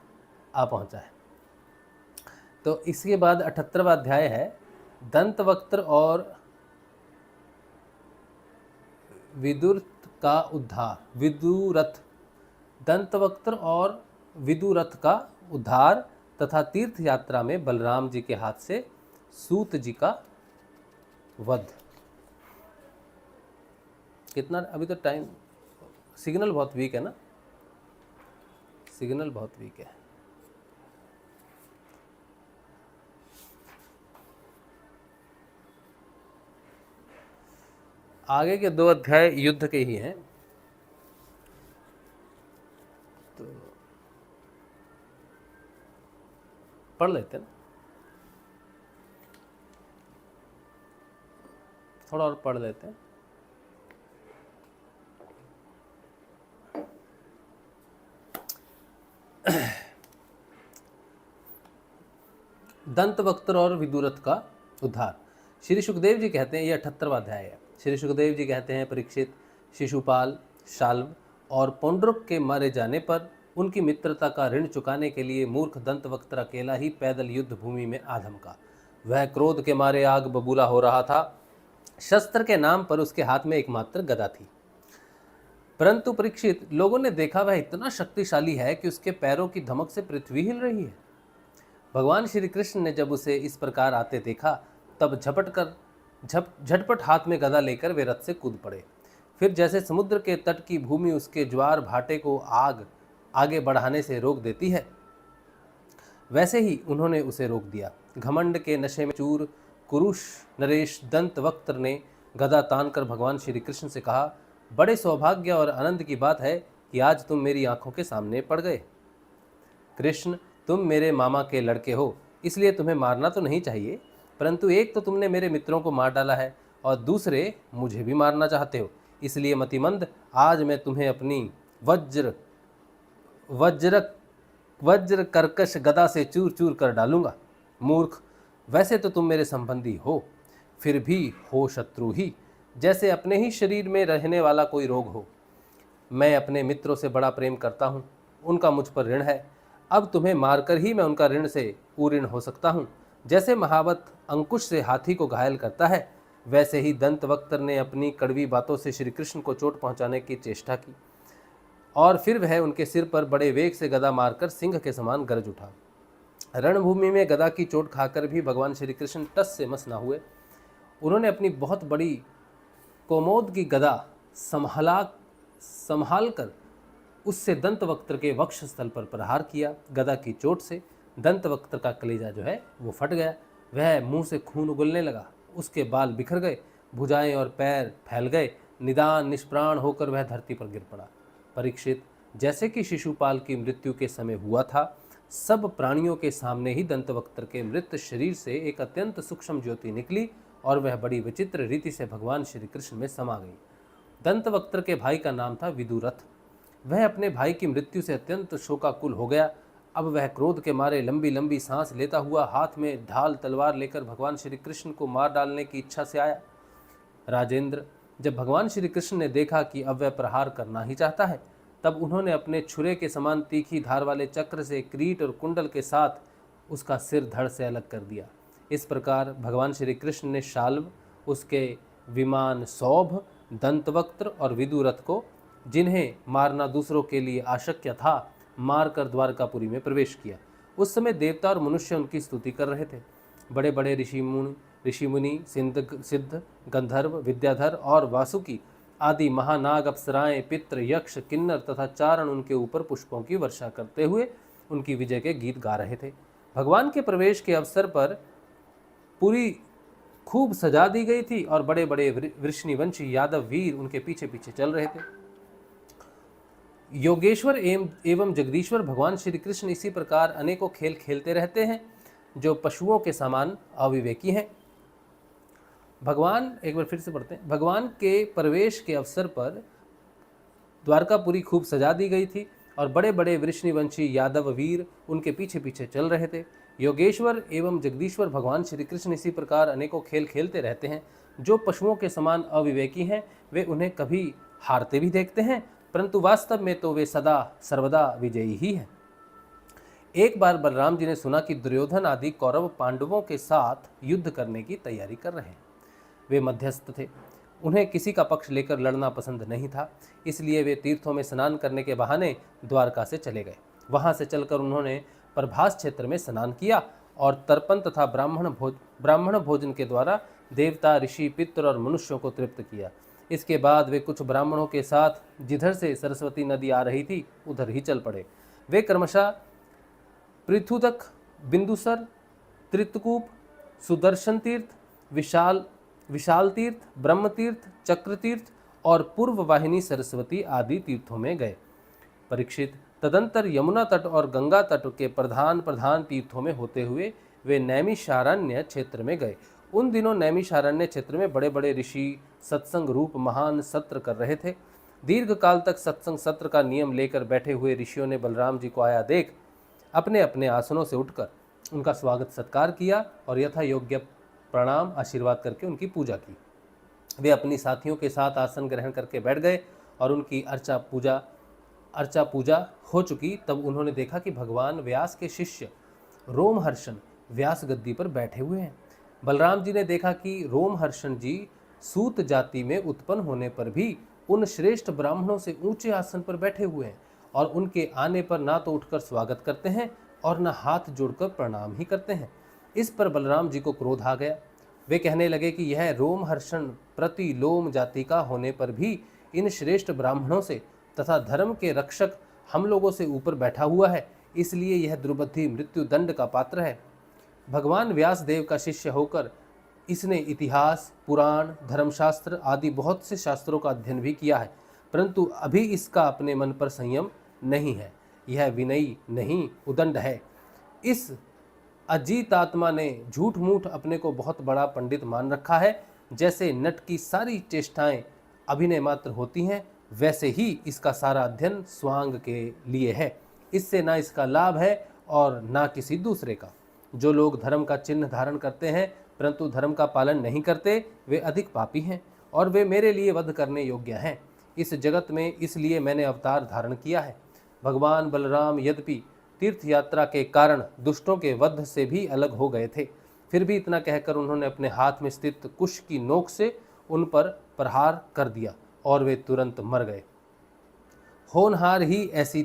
आ पहुँचा है। तो इसके बाद 78वां अध्याय है दंत वक्त्र और विदुरथ का उद्धार। विदुरथ, दंत वक्त्र और विदुरथ का उद्धार तथा तीर्थ यात्रा में बलराम जी के हाथ से सूत जी का वध। कितना अभी तो टाइम, सिग्नल बहुत वीक है ना, सिग्नल बहुत वीक है। आगे के 2 अध्याय युद्ध के ही हैं, तो पढ़ लेते हैं, थोड़ा और पढ़ लेते हैं। दंत वक्त्र और विदुरथ का उद्धार। श्री सुखदेव जी कहते हैं, ये 78वां अध्याय है। श्री सुखदेव जी कहते हैं, परीक्षित, शिशुपाल, शाल्व और पौंड्रुक के मारे जाने पर उनकी मित्रता का ऋण चुकाने के लिए मूर्ख दंत वक्त्र अकेला ही पैदल युद्ध भूमि में आ धमका। वह क्रोध के मारे आग बबूला हो रहा था। शस्त्र के नाम पर उसके हाथ में एकमात्र गदा थी, परंतु परीक्षित, लोगों ने देखा वह इतना शक्तिशाली है कि उसके पैरों की धमक से पृथ्वी हिल रही है। भगवान श्री कृष्ण ने जब उसे इस प्रकार आते देखा, तब झटपट हाथ में गदा लेकर वे रथ से कूद पड़े। फिर जैसे समुद्र के तट की भूमि उसके ज्वार भाटे को आगे बढ़ाने से रोक देती है, वैसे ही उन्होंने उसे रोक दिया। घमंड के नशे में चूर कुरुष नरेश दंत वक्त्र ने गदा तानकर भगवान श्री कृष्ण से कहा, बड़े सौभाग्य और आनंद की बात है कि आज तुम मेरी आंखों के सामने पड़ गए। कृष्ण, तुम मेरे मामा के लड़के हो, इसलिए तुम्हें मारना तो नहीं चाहिए, परंतु एक तो तुमने मेरे मित्रों को मार डाला है और दूसरे मुझे भी मारना चाहते हो, इसलिए मतिमंद, आज मैं तुम्हें अपनी वज्र कर्कश गदा से चूर चूर कर डालूंगा। मूर्ख, वैसे तो तुम मेरे संबंधी हो, फिर भी हो शत्रु ही, जैसे अपने ही शरीर में रहने वाला कोई रोग हो। मैं अपने मित्रों से बड़ा प्रेम करता हूँ, उनका मुझ पर ऋण है। अब तुम्हें मारकर ही मैं उनका ऋण से पूर्ण हो सकता हूँ। जैसे महावत अंकुश से हाथी को घायल करता है, वैसे ही दंत वक्त्र ने अपनी कड़वी बातों से श्री कृष्ण को चोट पहुँचाने की चेष्टा की, और फिर वह उनके सिर पर बड़े वेग से गदा मारकर सिंह के समान गरज उठा। रणभूमि में गदा की चोट खाकर भी भगवान श्री कृष्ण टस से मस न हुए। उन्होंने अपनी बहुत बड़ी कोमोद की गदा संभाल कर उससे दंत वक्त्र के वक्ष स्थल पर प्रहार किया। गदा की चोट से दंत वक्त्र का कलेजा जो है वो फट गया। वह मुंह से खून उगलने लगा, उसके बाल बिखर गए, भुजाएं और पैर फैल गए। निदान निष्प्राण होकर वह धरती पर गिर पड़ा। परीक्षित, जैसे कि शिशुपाल की मृत्यु के समय हुआ था, सब प्राणियों के सामने ही दंतवक्त्र के मृत शरीर से एक अत्यंत सूक्ष्म ज्योति निकली और वह बड़ी विचित्र रीति से भगवान श्री कृष्ण में समा गई। दंतवक्त्र के भाई का नाम था विदुरथ। वह अपने भाई की मृत्यु से अत्यंत शोकाकुल हो गया। अब वह क्रोध के मारे लंबी लंबी सांस लेता हुआ हाथ में ढाल तलवार लेकर भगवान श्री कृष्ण को मार डालने की इच्छा से आया। राजेंद्र, जब भगवान श्री कृष्ण ने देखा कि अब वह प्रहार करना ही चाहता है, तब उन्होंने अपने छुरे के समान तीखी धार वाले चक्र से क्रीट और कुंडल के साथ उसका सिर धड़ से अलग कर दिया। इस प्रकार भगवान श्री कृष्ण ने शाल्व, उसके विमान सौभ, दंतवक्त्र और विदुरथ को, जिन्हें मारना दूसरों के लिए अशक्य था, मारकर द्वारकापुरी में प्रवेश किया। उस समय देवता और मनुष्य उनकी स्तुति कर रहे थे। बड़े बड़े ऋषि मुनि ऋषि मुनि, सिद्ध, गंधर्व, विद्याधर और वासुकी आदि महानाग, अप्सराएं, पितृ, यक्ष, किन्नर तथा चारण उनके ऊपर पुष्पों की वर्षा करते हुए उनकी विजय के गीत गा रहे थे। भगवान के प्रवेश के अवसर पर पूरी खूब सजा दी गई थी और बड़े बड़े वृष्णिवंशी यादव वीर उनके पीछे पीछे चल रहे थे। योगेश्वर एवं जगदीश्वर भगवान श्री कृष्ण इसी प्रकार अनेकों खेल खेलते रहते हैं जो पशुओं के समान अविवेकी हैं। भगवान, एक बार फिर से पढ़ते हैं, भगवान के प्रवेश के अवसर पर द्वारकापुरी खूब सजा दी गई थी और बड़े बड़े वृष्णिवंशी यादव वीर उनके पीछे पीछे चल रहे थे। योगेश्वर एवं जगदीश्वर भगवान श्री कृष्ण इसी प्रकार अनेकों खेल खेलते रहते हैं जो पशुओं के समान अविवेकी हैं। वे उन्हें कभी हारते भी देखते हैं, परंतु वास्तव में तो वे सदा सर्वदा विजयी ही हैं। एक बार बलराम जी ने सुना कि दुर्योधन आदि कौरव पांडवों के साथ युद्ध करने की तैयारी कर रहे हैं। वे मध्यस्थ थे, उन्हें किसी का पक्ष लेकर लड़ना पसंद नहीं था, इसलिए वे तीर्थों में स्नान करने के बहाने द्वारका से चले गए। वहां से चलकर उन्होंने प्रभास क्षेत्र में स्नान किया और तर्पण तथा ब्राह्मण भोजन के द्वारा देवता, ऋषि, पितृ और मनुष्यों को तृप्त किया। इसके बाद वे कुछ ब्राह्मणों के साथ जिधर से सरस्वती नदी आ रही थी उधर ही चल पड़े। वे क्रमशः पृथुदक, बिंदुसर, त्रितकूप, सुदर्शन तीर्थ, विशाल तीर्थ, ब्रह्म तीर्थ, चक्र तीर्थ और पूर्व वाहिनी सरस्वती आदि तीर्थों में गए। परीक्षित, तदंतर यमुना तट और गंगा तट के प्रधान तीर्थों में होते हुए वे नैमिषारण्य क्षेत्र में गए। उन दिनों नैमिषारण्य क्षेत्र में बड़े बड़े ऋषि सत्संग रूप महान सत्र कर रहे थे। दीर्घ काल तक सत्संग सत्र का नियम लेकर बैठे हुए ऋषियों ने बलराम जी को आया देख अपने अपने आसनों से उठकर उनका स्वागत सत्कार किया और यथा योग्य प्रणाम आशीर्वाद करके उनकी पूजा की। वे अपनी साथियों के साथ आसन ग्रहण करके बैठ गए और उनकी अर्चा पूजा हो चुकी। तब उन्होंने देखा कि भगवान व्यास के शिष्य रोमहर्षण व्यास गद्दी पर बैठे हुए हैं। बलराम जी ने देखा कि रोमहर्षण जी सूत जाति में उत्पन्न होने पर भी उन श्रेष्ठ ब्राह्मणों से ऊंचे आसन पर बैठे हुए हैं और उनके आने पर ना तो उठकर स्वागत करते हैं और न हाथ जोड़कर प्रणाम ही करते हैं। इस पर बलराम जी को क्रोध आ गया। वे कहने लगे कि यह रोमहर्षण प्रतिलोम जाति का होने पर भी इन श्रेष्ठ ब्राह्मणों से तथा धर्म के रक्षक हम लोगों से ऊपर बैठा हुआ है, इसलिए यह द्रुबद्धि मृत्यु दंड का पात्र है। भगवान व्यास देव का शिष्य होकर इसने इतिहास, पुराण, धर्मशास्त्र आदि बहुत से शास्त्रों का अध्ययन भी किया है, परंतु अभी इसका अपने मन पर संयम नहीं है। यह विनयी नहीं, उदंड है। इस अजीत आत्मा ने झूठ मूठ अपने को बहुत बड़ा पंडित मान रखा है। जैसे नट की सारी चेष्टाएं अभिनय मात्र होती हैं, वैसे ही इसका सारा अध्ययन स्वांग के लिए है। इससे ना इसका लाभ है और ना किसी दूसरे का। जो लोग धर्म का चिन्ह धारण करते हैं परंतु धर्म का पालन नहीं करते, वे अधिक पापी हैं और वे मेरे लिए वध करने योग्य हैं इस जगत में। इसलिए मैंने अवतार धारण किया है। भगवान बलराम यद्यपि तीर्थ यात्रा के कारण दुष्टों के वध से भी अलग हो गए थे, फिर भी इतना कहकर उन्होंने अपने हाथ में स्थित कुश की नोक से उन पर प्रहार कर दिया और वे तुरंत मर गए। होनहार ही ऐसी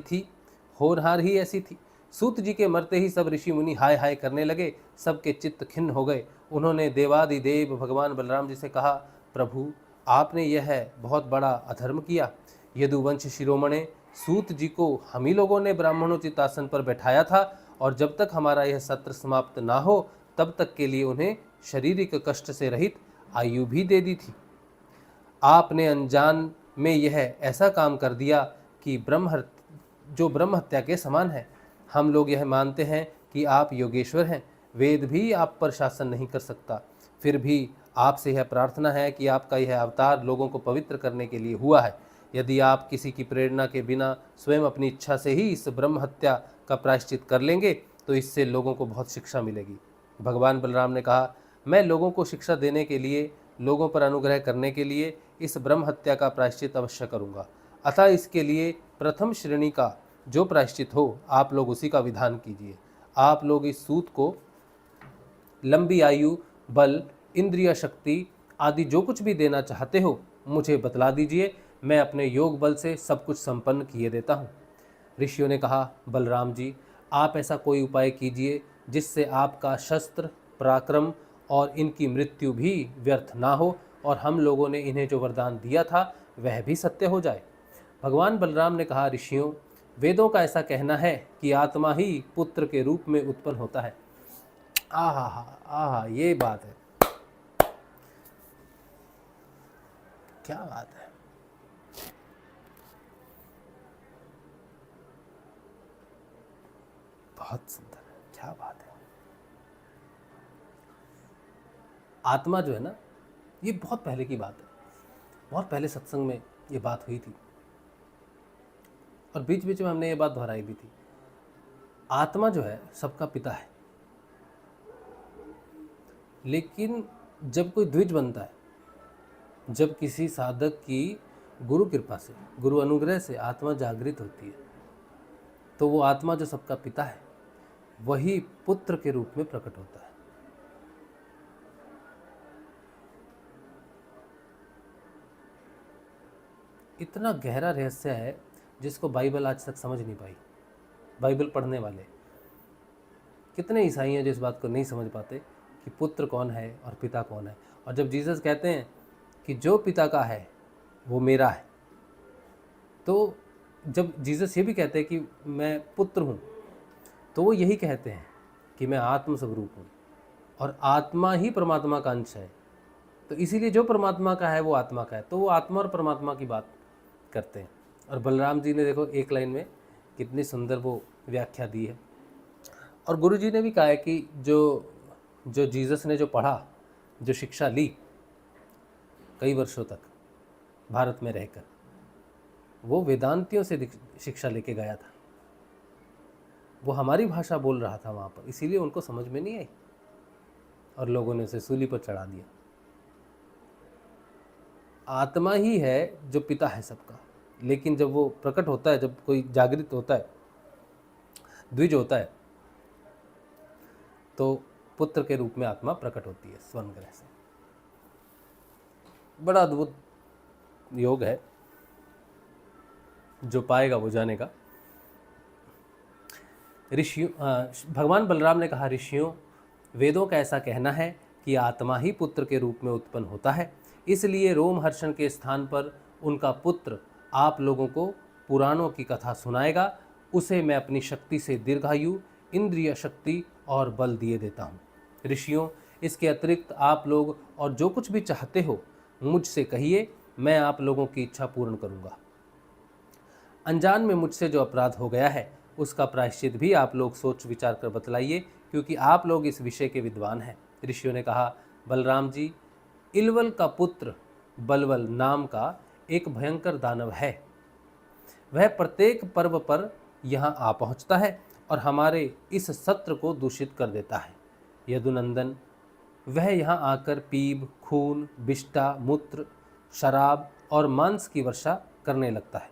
थी। सूत जी के मरते ही सब ऋषि मुनि हाय हाय करने लगे। सबके चित्त खिन्न हो गए। उन्होंने देवादिदेव भगवान बलराम जी से कहा, प्रभु आपने यह बहुत बड़ा अधर्म किया। यदुवंश शिरोमणे सूत जी को हम ही लोगों ने ब्राह्मणोचित आसन पर बैठाया था और जब तक हमारा यह सत्र समाप्त ना हो तब तक के लिए उन्हें शारीरिक कष्ट से रहित आयु भी दे दी थी। आपने अनजान में यह ऐसा काम कर दिया कि ब्रह्म हत्या के समान है। हम लोग यह मानते हैं कि आप योगेश्वर हैं, वेद भी आप पर शासन नहीं कर सकता। फिर भी आपसे यह प्रार्थना है कि आपका यह अवतार लोगों को पवित्र करने के लिए हुआ है। यदि आप किसी की प्रेरणा के बिना स्वयं अपनी इच्छा से ही इस ब्रह्म हत्या का प्रायश्चित कर लेंगे तो इससे लोगों को बहुत शिक्षा मिलेगी। भगवान बलराम ने कहा, मैं लोगों को शिक्षा देने के लिए, लोगों पर अनुग्रह करने के लिए इस ब्रह्म हत्या का प्रायश्चित अवश्य करूँगा। अतः इसके लिए प्रथम श्रेणी का जो प्रायश्चित हो आप लोग उसी का विधान कीजिए। आप लोग इस सूत को लंबी आयु, बल, इंद्रिय शक्ति आदि जो कुछ भी देना चाहते हो मुझे बतला दीजिए, मैं अपने योग बल से सब कुछ संपन्न किए देता हूँ। ऋषियों ने कहा, बलराम जी आप ऐसा कोई उपाय कीजिए जिससे आपका शस्त्र, पराक्रम और इनकी मृत्यु भी व्यर्थ ना हो और हम लोगों ने इन्हें जो वरदान दिया था वह भी सत्य हो जाए। भगवान बलराम ने कहा, ऋषियों, वेदों का ऐसा कहना है कि आत्मा ही पुत्र के रूप में उत्पन्न होता है। आहा आहा, ये बात है, क्या बात है। बहुत सुंदर है, क्या बात है। आत्मा जो है ना, ये बहुत पहले की बात है, बहुत पहले सत्संग में ये बात हुई थी और बीच बीच में हमने ये बात दोहराई भी थी। आत्मा जो है सबका पिता है, लेकिन जब कोई द्विज बनता है, जब किसी साधक की गुरु कृपा से, गुरु अनुग्रह से आत्मा जागृत होती है, तो वो आत्मा जो सबका पिता है वही पुत्र के रूप में प्रकट होता है। इतना गहरा रहस्य है जिसको बाइबल आज तक समझ नहीं पाई। बाइबल पढ़ने वाले कितने ईसाई हैं जो इस बात को नहीं समझ पाते कि पुत्र कौन है और पिता कौन है। और जब जीसस कहते हैं कि जो पिता का है वो मेरा है, तो जब जीसस ये भी कहते हैं कि मैं पुत्र हूँ, तो वो यही कहते हैं कि मैं आत्म स्वरूप हूँ और आत्मा ही परमात्मा का अंश है। तो इसीलिए जो परमात्मा का है वो आत्मा का है, तो वो आत्मा और परमात्मा की बात करते हैं। और बलराम जी ने देखो एक लाइन में कितनी सुंदर वो व्याख्या दी है। और गुरु जी ने भी कहा है कि जो जीसस ने जो पढ़ा, जो शिक्षा ली कई वर्षों तक भारत में रहकर, वो वेदांतियों से शिक्षा लेके गया था। वो हमारी भाषा बोल रहा था वहाँ पर, इसीलिए उनको समझ में नहीं आई और लोगों ने उसे सूली पर चढ़ा दिया। आत्मा ही है जो पिता है सबका, लेकिन जब वो प्रकट होता है, जब कोई जागृत होता है, द्विज होता है, तो पुत्र के रूप में आत्मा प्रकट होती है स्वर्ण ग्रह से। बड़ा अद्भुत योग है, जो पाएगा वो जानेगा। ऋषियों, भगवान बलराम ने कहा, ऋषियों, वेदों का ऐसा कहना है कि आत्मा ही पुत्र के रूप में उत्पन्न होता है, इसलिए रोमहर्षण के स्थान पर उनका पुत्र आप लोगों को पुराणों की कथा सुनाएगा। उसे मैं अपनी शक्ति से दीर्घायु, इंद्रिय शक्ति और बल दिए देता हूँ। ऋषियों, इसके अतिरिक्त आप लोग और जो कुछ भी चाहते हो मुझसे कहिए, मैं आप लोगों की इच्छा पूर्ण करूँगा। अनजान में मुझसे जो अपराध हो गया है उसका प्रायश्चित भी आप लोग सोच विचार कर बतलाइए, क्योंकि आप लोग इस विषय के विद्वान हैं। ऋषियों ने कहा, बलराम जी, इलवल का पुत्र बलवल नाम का एक भयंकर दानव है। वह प्रत्येक पर्व पर यहाँ आ पहुँचता है और हमारे इस सत्र को दूषित कर देता है। यदुनंदन, वह यहाँ आकर पीप, खून, बिष्टा, मूत्र, शराब और मांस की वर्षा करने लगता है।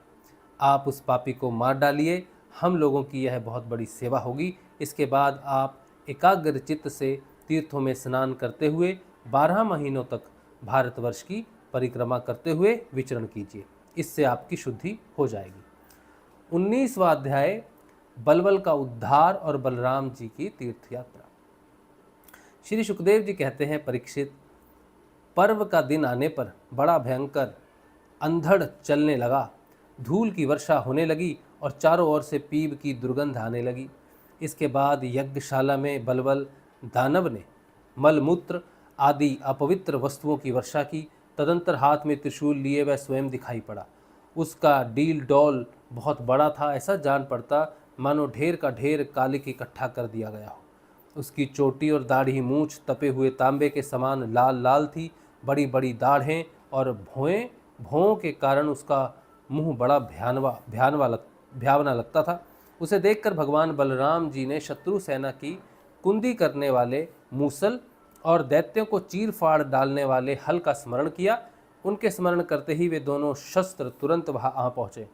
आप उस पापी को मार डालिए, हम लोगों की यह बहुत बड़ी सेवा होगी। इसके बाद आप एकाग्र चित्त से तीर्थों में स्नान करते हुए 12 महीनों तक भारतवर्ष की परिक्रमा करते हुए विचरण कीजिए, इससे आपकी शुद्धि हो जाएगी। 19वां अध्याय, बलवल का उद्धार और बलराम जी की तीर्थ यात्रा। श्री सुखदेव जी कहते हैं, परीक्षित, पर्व का दिन आने पर बड़ा भयंकर अंधड़ चलने लगा, धूल की वर्षा होने लगी और चारों ओर से पीप की दुर्गंध आने लगी। इसके बाद यज्ञशाला में बलवल दानव ने मलमूत्र आदि अपवित्र वस्तुओं की वर्षा की। तदंतर हाथ में त्रिशूल लिए वह स्वयं दिखाई पड़ा। उसका डील डॉल बहुत बड़ा था, ऐसा जान पड़ता मानो ढेर का ढेर कालिक इकट्ठा कर दिया गया हो। उसकी चोटी और दाढ़ी मूछ तपे हुए तांबे के समान लाल लाल थी। बड़ी बड़ी दाढ़ें और भौं के कारण उसका मुंह बड़ा भयावना लगता था। उसे देखकर भगवान बलराम जी ने शत्रु सेना की कुंदी करने वाले मूसल और दैत्यों को चीर फाड़ डालने वाले हल का स्मरण किया। उनके स्मरण करते ही वे दोनों शस्त्र तुरंत वहां आ पहुँचे।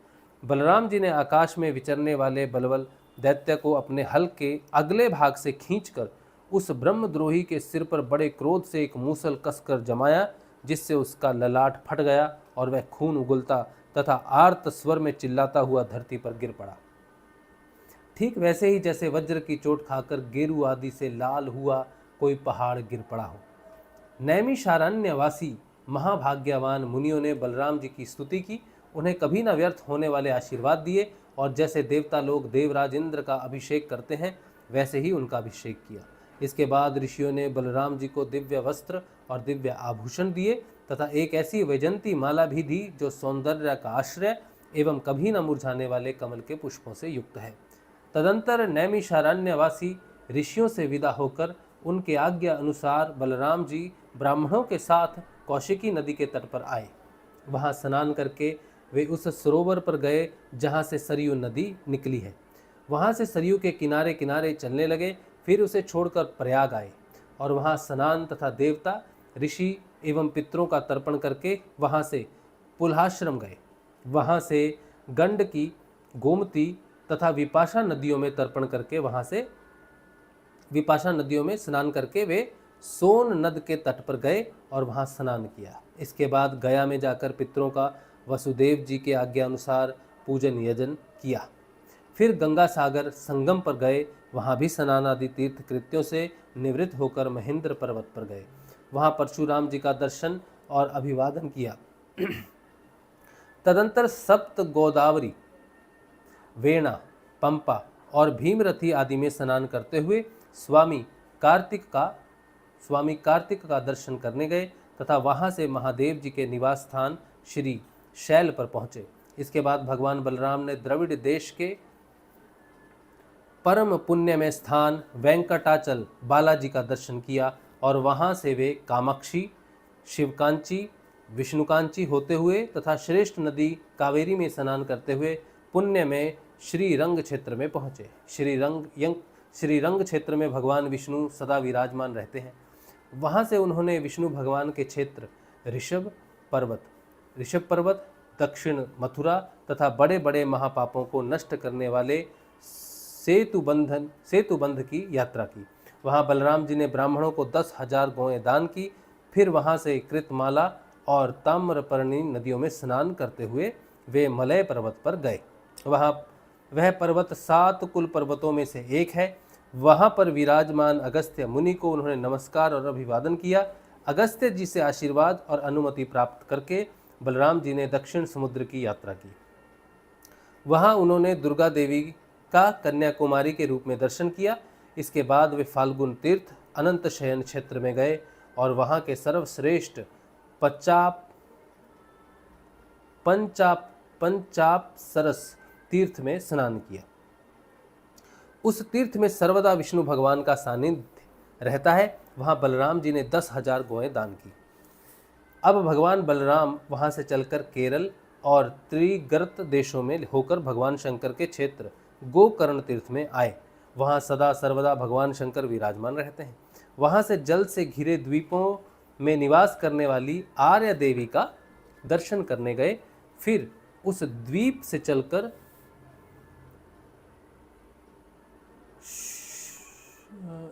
बलराम जी ने आकाश में विचरने वाले बलवल दैत्य को अपने हल के अगले भाग से खींचकर उस ब्रह्मद्रोही के सिर पर बड़े क्रोध से एक मूसल कसकर जमाया, जिससे उसका ललाट फट गया और वह खून उगलता तथा आर्त स्वर में चिल्लाता हुआ धरती पर गिर पड़ा। ठीक वैसे ही जैसे वज्र की चोट खाकर गेरू आदि से लाल हुआ कोई पहाड़ गिर पड़ा हो। नैमिषारण्यवासी महाभाग्यवान मुनियों ने बलराम जी की स्तुति की, उन्हें कभी न व्यर्थ होने वाले आशीर्वाद दिए और जैसे देवता लोग देवराज इंद्र का अभिषेक करते हैं वैसे ही उनका अभिषेक किया। इसके बाद ऋषियों ने बलराम जी को दिव्य वस्त्र और दिव्य आभूषण दिए तथा एक ऐसी वैजंती माला भी दी जो सौंदर्य का आश्रय एवं कभी न मुरझाने वाले कमल के पुष्पों से युक्त है। तदंतर नैमिषारण्यवासी ऋषियों से विदा होकर उनके आज्ञा अनुसार बलराम जी ब्राह्मणों के साथ कौशिकी नदी के तट पर आए। वहां स्नान करके वे उस सरोवर पर गए जहां से सरयू नदी निकली है। वहां से सरयू के किनारे किनारे चलने लगे, फिर उसे छोड़कर प्रयाग आए और वहां स्नान तथा देवता, ऋषि एवं पितरों का तर्पण करके वहां से पुल्हाश्रम गए। वहां से गंडकी, गोमती तथा विपाशा नदियों में तर्पण करके वहां से विपाशा नदियों में स्नान करके वे सोन नद के तट पर गए और वहां स्नान किया। इसके बाद गया में जाकर पितरों का वसुदेव जी के आज्ञा अनुसार पूजन यजन किया। फिर गंगा सागर संगम पर गए, वहां भी स्नान आदि तीर्थ कृत्यों से निवृत्त होकर महेंद्र पर्वत पर गए। वहां परशुराम जी का दर्शन और अभिवादन किया। तदंतर सप्त गोदावरी, वेणा, पंपा और भीमरथी आदि में स्नान करते हुए स्वामी कार्तिक का दर्शन करने गए तथा वहां से महादेव जी के निवास स्थान श्री शैल पर पहुंचे। इसके बाद भगवान बलराम ने द्रविड़ देश के परम पुण्यमय स्थान वेंकटाचल बालाजी का दर्शन किया और वहां से वे कामाक्षी, शिवकांची, विष्णुकांची होते हुए तथा श्रेष्ठ नदी कावेरी में स्नान करते हुए पुण्य में श्रीरंग क्षेत्र में पहुँचे। श्रीरंग क्षेत्र में भगवान विष्णु सदा विराजमान रहते हैं। वहाँ से उन्होंने विष्णु भगवान के क्षेत्र ऋषभ पर्वत, दक्षिण मथुरा तथा बड़े बड़े महापापों को नष्ट करने वाले सेतुबंध की यात्रा की। वहाँ बलराम जी ने ब्राह्मणों को 10,000 गौएं दान की। फिर वहाँ से कृतमाला और ताम्रपर्णी नदियों में स्नान करते हुए वे मलय पर्वत पर गए। वह पर्वत 7 कुल पर्वतों में से एक है। वहाँ पर विराजमान अगस्त्य मुनि को उन्होंने नमस्कार और अभिवादन किया। अगस्त्य जी से आशीर्वाद और अनुमति प्राप्त करके बलराम जी ने दक्षिण समुद्र की यात्रा की। वहाँ उन्होंने दुर्गा देवी का कन्याकुमारी के रूप में दर्शन किया। इसके बाद वे फाल्गुन तीर्थ अनंत शयन क्षेत्र में गए और वहाँ के सर्वश्रेष्ठ पंचाप सरस तीर्थ में स्नान किया। उस तीर्थ में सर्वदा विष्णु भगवान का सानिध्य रहता है। वहाँ बलराम जी ने 10,000 गौएं दान की। अब भगवान बलराम वहाँ से चलकर केरल और त्रिगर्त देशों में होकर भगवान शंकर के क्षेत्र गोकर्ण तीर्थ में आए। वहाँ सदा सर्वदा भगवान शंकर विराजमान रहते हैं। वहाँ से जल से घिरे द्वीपों में निवास करने वाली आर्य देवी का दर्शन करने गए। फिर उस द्वीप से चलकर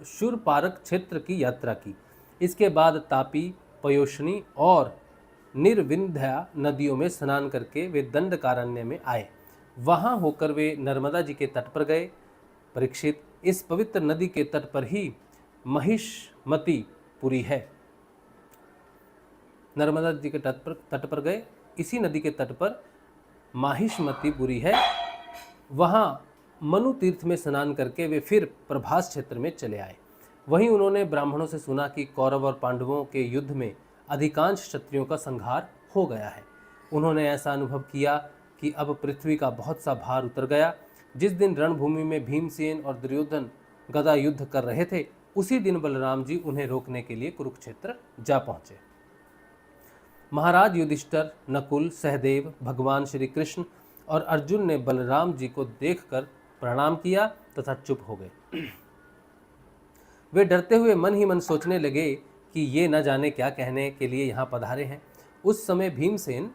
शूरपारक क्षेत्र की यात्रा की। इसके बाद तापी, पयोष्णी और निर्विंध्या नदियों में स्नान करके वे दंडकारण्य में आए। वहां होकर वे नर्मदा जी के तट पर गए। परीक्षित, इस पवित्र नदी के तट पर ही महिष्मती पुरी है। नर्मदा जी के तट पर गए, इसी नदी के तट पर माहिष्मती पुरी है। वहाँ मनु तीर्थ में स्नान करके वे फिर प्रभास क्षेत्र में चले आए। वहीं उन्होंने ब्राह्मणों से सुना कि कौरव और पांडवों के युद्ध में अधिकांश क्षत्रियों का संहार हो गया है। उन्होंने ऐसा अनुभव किया कि अब पृथ्वी का बहुत सा भार उतर गया। जिस दिन रणभूमि में भीमसेन और दुर्योधन गदा युद्ध कर रहे थे, उसी दिन बलराम जी उन्हें रोकने के लिए कुरुक्षेत्र जा पहुंचे। महाराज युधिष्ठिर, नकुल, सहदेव, भगवान श्री कृष्ण और अर्जुन ने बलराम जी को देखकर प्रणाम किया तथा चुप हो गए। वे डरते हुए मन ही मन सोचने लगे कि ये न जाने क्या कहने के लिए यहाँ पधारे हैं। उस समय भीमसेन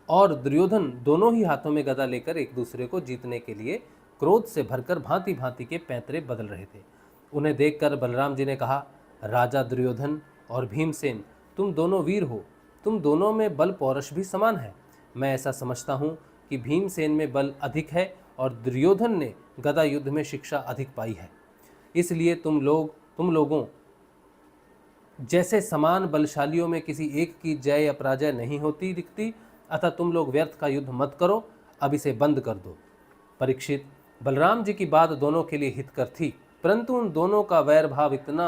और दुर्योधन दोनों ही हाथों में गदा लेकर एक दूसरे को जीतने के लिए क्रोध से भरकर भांति भांति के पैंतरे बदल रहे थे। उन्हें देखकर बलराम जी ने कहा, राजा दुर्योधन और भीमसेन, तुम दोनों वीर हो, तुम दोनों में बल पौरुष भी समान है। मैं ऐसा समझता हूँ कि भीमसेन में बल अधिक है और दुर्योधन ने गदा युद्ध में शिक्षा अधिक पाई है। इसलिए तुम लोगों जैसे समान बलशालियों में किसी एक की जय या पराजय नहीं होती दिखती, अतः तुम लोग व्यर्थ का युद्ध मत करो, अब इसे बंद कर दो। परीक्षित, बलराम जी की बात दोनों के लिए हितकर थी, परंतु उन दोनों का वैर भाव इतना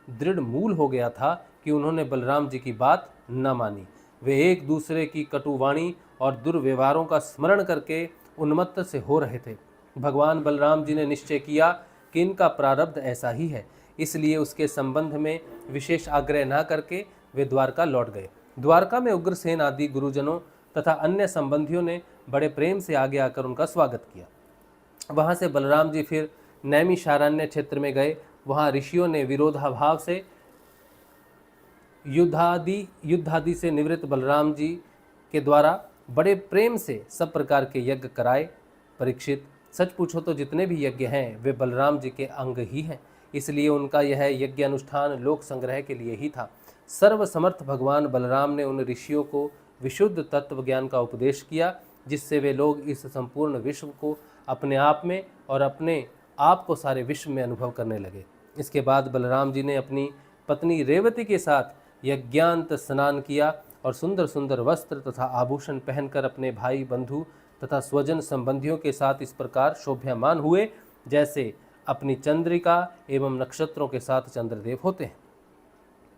दृढ़ मूल हो गया था कि उन्होंने बलराम जी की बात न मानी। वे एक दूसरे की कटुवाणी और दुर्व्यवहारों का स्मरण करके उन्मत्त से हो रहे थे। भगवान बलराम जी ने निश्चय किया कि इनका प्रारब्ध ऐसा ही है, इसलिए उसके संबंध में विशेष आग्रह न करके वे द्वारका लौट गए। द्वारका में उग्रसेन आदि गुरुजनों तथा अन्य संबंधियों ने बड़े प्रेम से आगे आकर उनका स्वागत किया। वहाँ से बलराम जी फिर नैमिषारण्य क्षेत्र में गए। वहाँ ऋषियों ने विरोधाभाव से युद्धादि से निवृत्त बलराम जी के द्वारा बड़े प्रेम से सब प्रकार के यज्ञ कराए। परीक्षित, सच पूछो तो जितने भी यज्ञ हैं वे बलराम जी के अंग ही हैं, इसलिए उनका यह यज्ञ अनुष्ठान लोक संग्रह के लिए ही था। सर्वसमर्थ भगवान बलराम ने उन ऋषियों को विशुद्ध तत्व ज्ञान का उपदेश किया, जिससे वे लोग इस संपूर्ण विश्व को अपने आप में और अपने आप को सारे विश्व में अनुभव करने लगे। इसके बाद बलराम जी ने अपनी पत्नी रेवती के साथ यज्ञांत स्नान किया और सुंदर सुंदर वस्त्र तथा आभूषण पहनकर अपने भाई बंधु तथा स्वजन संबंधियों के साथ इस प्रकार शोभ्यमान हुए जैसे अपनी चंद्रिका एवं नक्षत्रों के साथ चंद्रदेव होते हैं।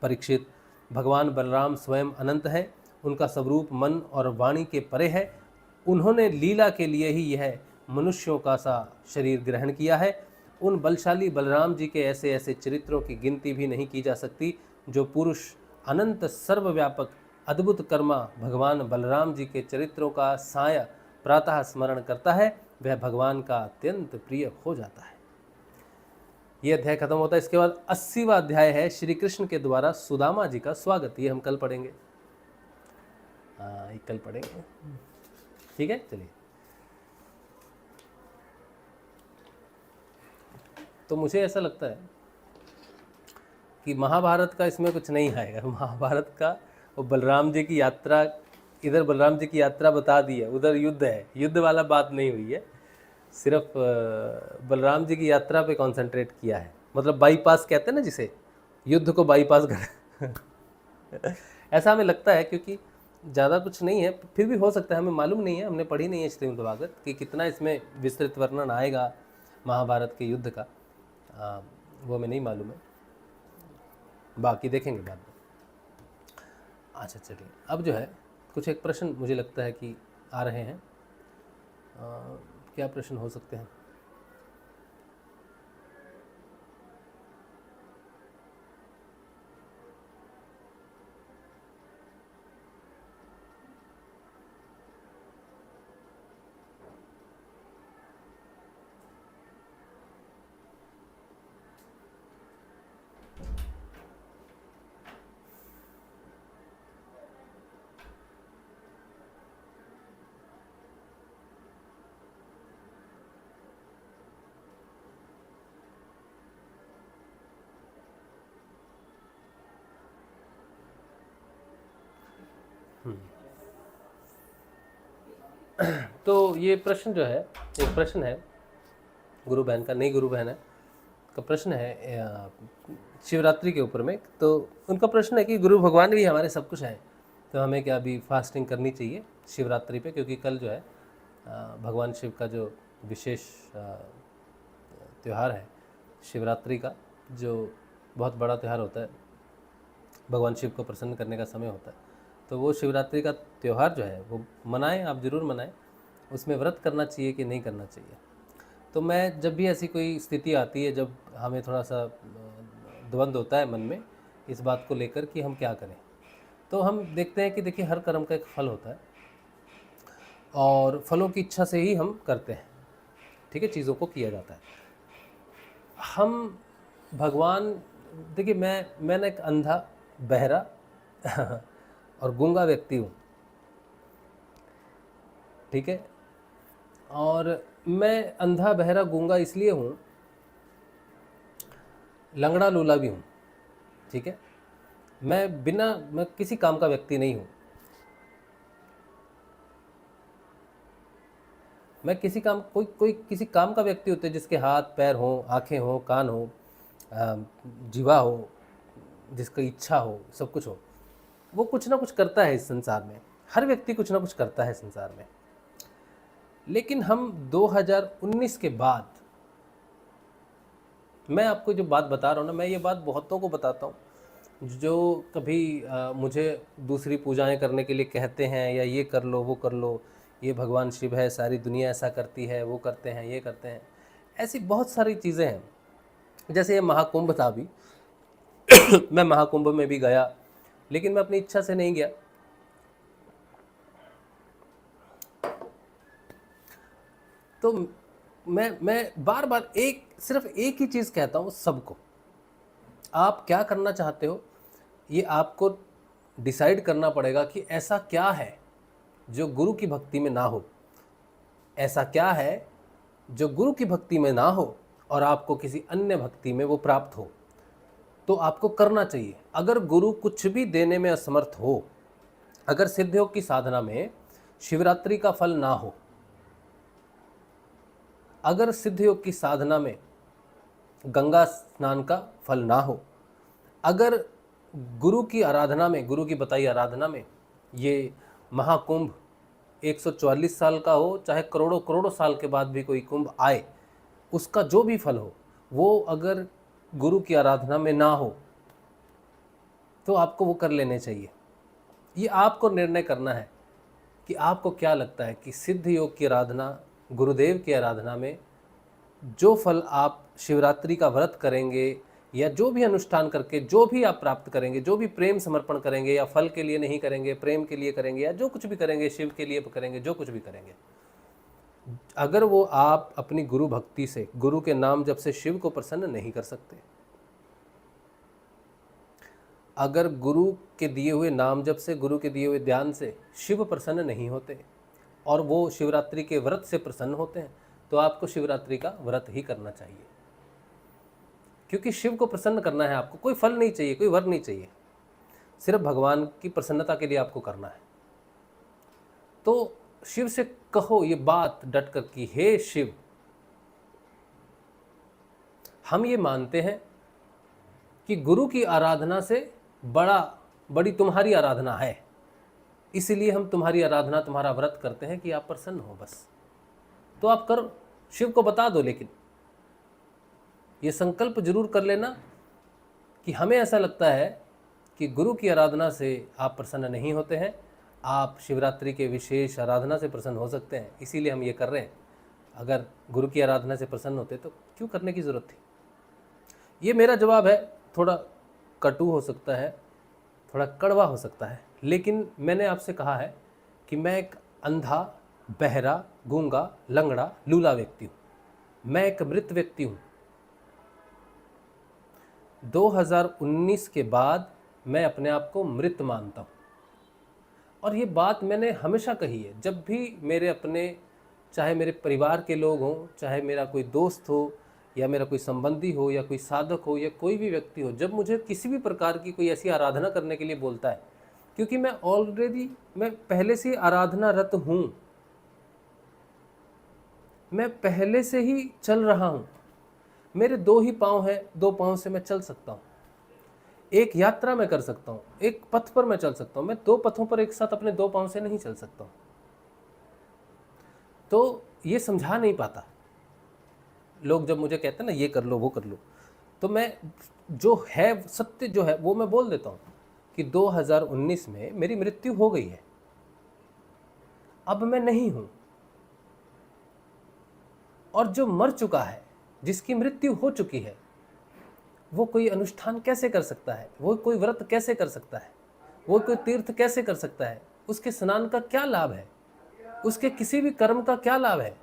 परीक्षित, भगवान बलराम स्वयं अनंत है, उनका स्वरूप मन और वाणी के परे है। उन्होंने लीला के लिए ही यह मनुष्यों का सा शरीर ग्रहण किया है। उन बलशाली बलराम जी के ऐसे ऐसे चरित्रों की गिनती भी नहीं की जा सकती। जो पुरुष अनंत सर्वव्यापक अद्भुत कर्मा भगवान बलराम जी के चरित्रों का साया प्रातः स्मरण करता है, वह भगवान का अत्यंत प्रिय हो जाता है। ये अध्याय खत्म होता है। इसके बाद 80वां अध्याय है श्री कृष्ण के द्वारा सुदामा जी का स्वागत। ये हम कल पढ़ेंगे। ये कल पढ़ेंगे, ठीक है। चलिए, तो मुझे ऐसा लगता है कि महाभारत का इसमें कुछ नहीं आएगा। महाभारत का वो बलराम जी की यात्रा, इधर बलराम जी की यात्रा बता दी है, उधर युद्ध है, युद्ध वाला बात नहीं हुई है। सिर्फ बलराम जी की यात्रा पे कंसंट्रेट किया है। मतलब बाईपास कहते हैं ना जिसे, युद्ध को बाईपास कर ऐसा हमें लगता है, क्योंकि ज़्यादा कुछ नहीं है। फिर भी हो सकता है, हमें मालूम नहीं है, हमने पढ़ी नहीं है श्रीमद् भागवत कि कितना इसमें विस्तृत वर्णन आएगा महाभारत के युद्ध का, वो हमें नहीं मालूम है। बाकी देखेंगे बाद में। अच्छा चलिए, अब जो है कुछ एक प्रश्न मुझे लगता है कि आ रहे हैं। क्या प्रश्न हो सकते हैं? तो ये प्रश्न जो है, एक प्रश्न है गुरु बहन का, नई गुरु बहन है का प्रश्न है शिवरात्रि के ऊपर में। तो उनका प्रश्न है कि गुरु भगवान भी हमारे सब कुछ हैं, तो हमें क्या अभी फास्टिंग करनी चाहिए शिवरात्रि पे? क्योंकि कल जो है भगवान शिव का जो विशेष त्यौहार है शिवरात्रि का, जो बहुत बड़ा त्यौहार होता है, भगवान शिव को प्रसन्न करने का समय होता है। तो वो शिवरात्रि का त्यौहार जो है वो मनाएं, आप ज़रूर मनाएं। उसमें व्रत करना चाहिए कि नहीं करना चाहिए? तो मैं जब भी ऐसी कोई स्थिति आती है, जब हमें थोड़ा सा द्वंद्व होता है मन में इस बात को लेकर कि हम क्या करें, तो हम देखते हैं कि देखिए हर कर्म का एक फल होता है और फलों की इच्छा से ही हम करते हैं, ठीक है, चीज़ों को किया जाता है। हम भगवान, देखिए मैं ना एक अंधा बहरा और गूंगा व्यक्ति हूँ, ठीक है। और मैं अंधा बहरा गूंगा इसलिए हूँ, लंगड़ा लूला भी हूँ, ठीक है। मैं किसी काम का व्यक्ति नहीं हूँ। मैं किसी काम, कोई किसी काम का व्यक्ति होते हैं जिसके हाथ पैर हो, आँखें हो, कान हो, जीवा हो, जिसकी इच्छा हो, सब कुछ हो, वो कुछ ना कुछ करता है इस संसार में। हर व्यक्ति कुछ ना कुछ करता है संसार में। लेकिन हम 2019 के बाद, मैं आपको जो बात बता रहा हूँ ना, मैं ये बात बहुतों को बताता हूँ जो कभी मुझे दूसरी पूजाएं करने के लिए कहते हैं, या ये कर लो वो कर लो, ये भगवान शिव है, सारी दुनिया ऐसा करती है, वो करते हैं, ये करते हैं। ऐसी बहुत सारी चीज़ें हैं। जैसे ये महाकुंभ था अभी मैं महाकुंभ में भी गया, लेकिन मैं अपनी इच्छा से नहीं गया। तो मैं बार बार सिर्फ एक ही चीज़ कहता हूँ सबको, आप क्या करना चाहते हो ये आपको डिसाइड करना पड़ेगा कि ऐसा क्या है जो गुरु की भक्ति में ना हो, ऐसा क्या है जो गुरु की भक्ति में ना हो और आपको किसी अन्य भक्ति में वो प्राप्त हो, तो आपको करना चाहिए। अगर गुरु कुछ भी देने में असमर्थ हो, अगर सिद्धयोग की साधना में शिवरात्रि का फल ना हो, अगर सिद्धयोग की साधना में गंगा स्नान का फल ना हो, अगर गुरु की आराधना में, गुरु की बताई आराधना में ये महाकुंभ 144 साल का हो, चाहे करोड़ों करोड़ों साल के बाद भी कोई कुंभ आए, उसका जो भी फल हो, वो अगर गुरु की आराधना में ना हो तो आपको वो कर लेने चाहिए। ये आपको निर्णय करना है कि आपको क्या लगता है कि सिद्ध योग की आराधना, गुरुदेव की आराधना में जो फल आप शिवरात्रि का व्रत करेंगे या जो भी अनुष्ठान करके जो भी आप प्राप्त करेंगे, जो भी प्रेम समर्पण करेंगे, या फल के लिए नहीं करेंगे, प्रेम के लिए करेंगे, या जो कुछ भी करेंगे शिव के लिए करेंगे, जो कुछ भी करेंगे, अगर वो आप अपनी गुरु भक्ति से, गुरु के नाम जप से शिव को प्रसन्न नहीं कर सकते, अगर गुरु के दिए हुए नाम जप से, गुरु के दिए हुए ध्यान से शिव प्रसन्न नहीं होते और वो शिवरात्रि के व्रत से प्रसन्न होते हैं, तो आपको शिवरात्रि का व्रत ही करना चाहिए। क्योंकि शिव को प्रसन्न करना है आपको, कोई फल नहीं चाहिए, कोई वर नहीं चाहिए, सिर्फ भगवान की प्रसन्नता के लिए आपको करना है। तो शिव से कहो ये बात डट कर कि हे शिव, हम ये मानते हैं कि गुरु की आराधना से बड़ी तुम्हारी आराधना है, इसलिए हम तुम्हारी आराधना, तुम्हारा व्रत करते हैं कि आप प्रसन्न हो। बस तो आप करो, शिव को बता दो, लेकिन ये संकल्प जरूर कर लेना कि हमें ऐसा लगता है कि गुरु की आराधना से आप प्रसन्न नहीं होते हैं, आप शिवरात्रि के विशेष आराधना से प्रसन्न हो सकते हैं, इसीलिए हम ये कर रहे हैं। अगर गुरु की आराधना से प्रसन्न होते तो क्यों करने की ज़रूरत थी। ये मेरा जवाब है, थोड़ा कटु हो सकता है, थोड़ा कड़वा हो सकता है, लेकिन मैंने आपसे कहा है कि मैं एक अंधा, बहरा, गूंगा, लंगड़ा, लूला व्यक्ति हूँ, मैं एक मृत व्यक्ति हूँ। 2019 के बाद मैं अपने आप को मृत मानता हूँ, और ये बात मैंने हमेशा कही है। जब भी मेरे अपने, चाहे मेरे परिवार के लोग हों, चाहे मेरा कोई दोस्त हो, या मेरा कोई संबंधी हो, या कोई साधक हो, या कोई भी व्यक्ति हो, जब मुझे किसी भी प्रकार की कोई ऐसी आराधना करने के लिए बोलता है, क्योंकि मैं पहले से आराधना रत हूँ, मैं पहले से ही चल रहा हूँ, मेरे 2 ही पाँव हैं, 2 पाँव से मैं चल सकता हूँ, एक यात्रा में कर सकता हूँ, एक पथ पर मैं चल सकता हूँ, मैं 2 पथों पर एक साथ अपने 2 पाँव से नहीं चल सकता हूँ। तो ये समझा नहीं पाता लोग, जब मुझे कहते हैं ना ये कर लो वो कर लो, तो मैं जो है सत्य जो है वो मैं बोल देता हूँ कि 2019 में मेरी मृत्यु हो गई है, अब मैं नहीं हूँ। और जो मर चुका है, जिसकी मृत्यु हो चुकी है, वो कोई अनुष्ठान कैसे कर सकता है, वो कोई व्रत कैसे कर सकता है, वो कोई तीर्थ कैसे कर सकता है, उसके स्नान का क्या लाभ है, उसके किसी भी कर्म का क्या लाभ है,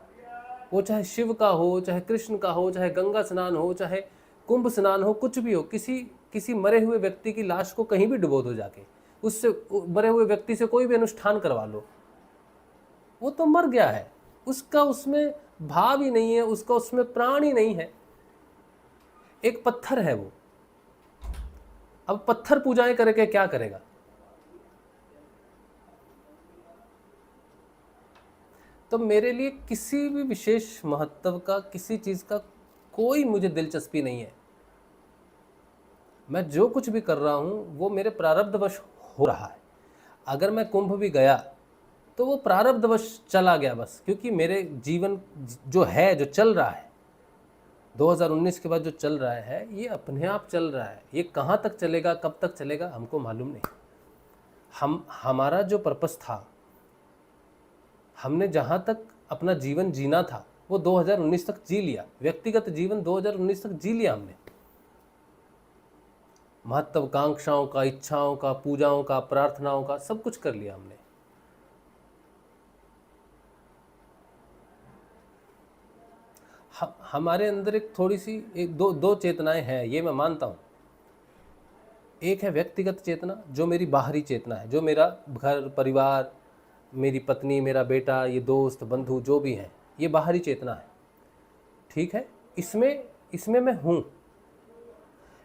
वो चाहे शिव का हो, चाहे कृष्ण का हो, चाहे गंगा स्नान हो, चाहे कुंभ स्नान हो, कुछ भी हो, किसी मरे हुए व्यक्ति की लाश को कहीं भी डुबो दो जाके, उससे मरे हुए व्यक्ति से कोई भी अनुष्ठान करवा लो, वो तो मर गया है, उसका उसमें भाव ही नहीं है, उसका उसमें प्राण ही नहीं है, एक पत्थर है वो। अब पत्थर पूजाएं करके क्या करेगा। तो मेरे लिए किसी भी विशेष महत्व का, किसी चीज का कोई मुझे दिलचस्पी नहीं है। मैं जो कुछ भी कर रहा हूँ वो मेरे प्रारब्धवश हो रहा है। अगर मैं कुंभ भी गया तो वो प्रारब्धवश चला गया बस, क्योंकि मेरे जीवन जो है, जो चल रहा है 2019 के बाद जो चल रहा है, ये अपने आप चल रहा है। ये कहाँ तक चलेगा, कब तक चलेगा, हमको मालूम नहीं। हमारा जो पर्पस था, हमने जहाँ तक अपना जीवन जीना था वो 2019 तक जी लिया। व्यक्तिगत जीवन 2019 तक जी लिया हमने। महत्वाकांक्षाओं का, इच्छाओं का, पूजाओं का, प्रार्थनाओं का, सब कुछ कर लिया हमने। हमारे अंदर एक थोड़ी सी दो चेतनाएं हैं, ये मैं मानता हूँ। एक है व्यक्तिगत चेतना, जो मेरी बाहरी चेतना है, जो मेरा घर परिवार, मेरी पत्नी, मेरा बेटा, ये दोस्त बंधु जो भी हैं, ये बाहरी चेतना है। ठीक है, इसमें मैं हूँ।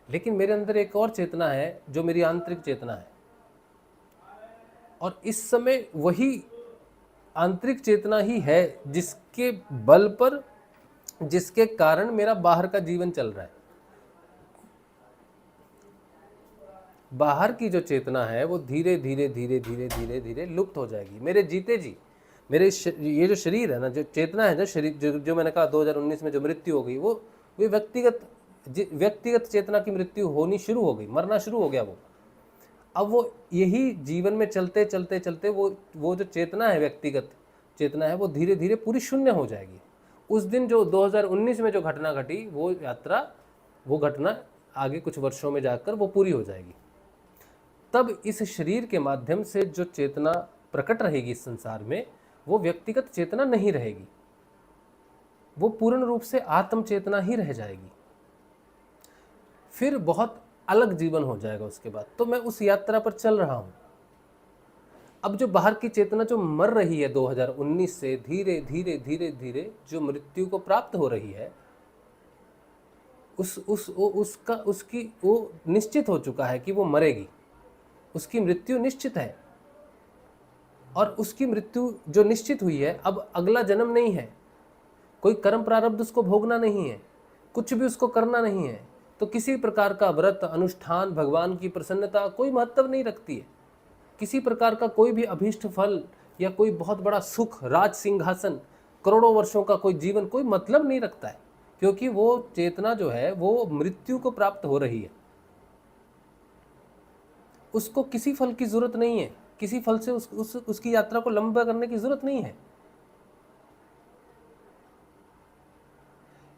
लेकिन मेरे अंदर एक और चेतना है जो मेरी आंतरिक चेतना है, और इस समय वही आंतरिक चेतना ही है जिसके बल पर, जिसके कारण मेरा बाहर का जीवन चल रहा है। बाहर की जो चेतना है वो धीरे धीरे धीरे धीरे धीरे धीरे लुप्त हो जाएगी मेरे जीते जी। ये जो शरीर है ना, जो चेतना है, जो शरीर, जो मैंने कहा 2019 में जो मृत्यु हो गई, वो व्यक्तिगत चेतना की मृत्यु होनी शुरू हो गई, मरना शुरू हो गया वो। अब वो यही जीवन में चलते चलते चलते वो जो चेतना है, व्यक्तिगत चेतना है, वो धीरे धीरे पूरी शून्य हो जाएगी। उस दिन जो 2019 में जो घटना घटी, वो घटना आगे कुछ वर्षों में जाकर वो पूरी हो जाएगी। तब इस शरीर के माध्यम से जो चेतना प्रकट रहेगी इस संसार में, वो व्यक्तिगत चेतना नहीं रहेगी, वो पूर्ण रूप से आत्म चेतना ही रह जाएगी। फिर बहुत अलग जीवन हो जाएगा उसके बाद। तो मैं उस यात्रा पर चल रहा हूँ। अब जो बाहर की चेतना जो मर रही है 2019 से, धीरे धीरे धीरे धीरे जो मृत्यु को प्राप्त हो रही है, वो निश्चित हो चुका है कि वो मरेगी, उसकी मृत्यु निश्चित है। और उसकी मृत्यु जो निश्चित हुई है, अब अगला जन्म नहीं है, कोई कर्म प्रारब्ध उसको भोगना नहीं है, कुछ भी उसको करना नहीं है। तो किसी प्रकार का व्रत, अनुष्ठान, भगवान की प्रसन्नता कोई महत्व नहीं रखती है। किसी प्रकार का कोई भी अभीष्ट फल या कोई बहुत बड़ा सुख, राज सिंहासन, करोड़ों वर्षों का कोई जीवन कोई मतलब नहीं रखता है, क्योंकि वो चेतना जो है वो मृत्यु को प्राप्त हो रही है। उसको किसी फल की जरूरत नहीं है, किसी फल से उसकी यात्रा को लंबा करने की जरूरत नहीं है।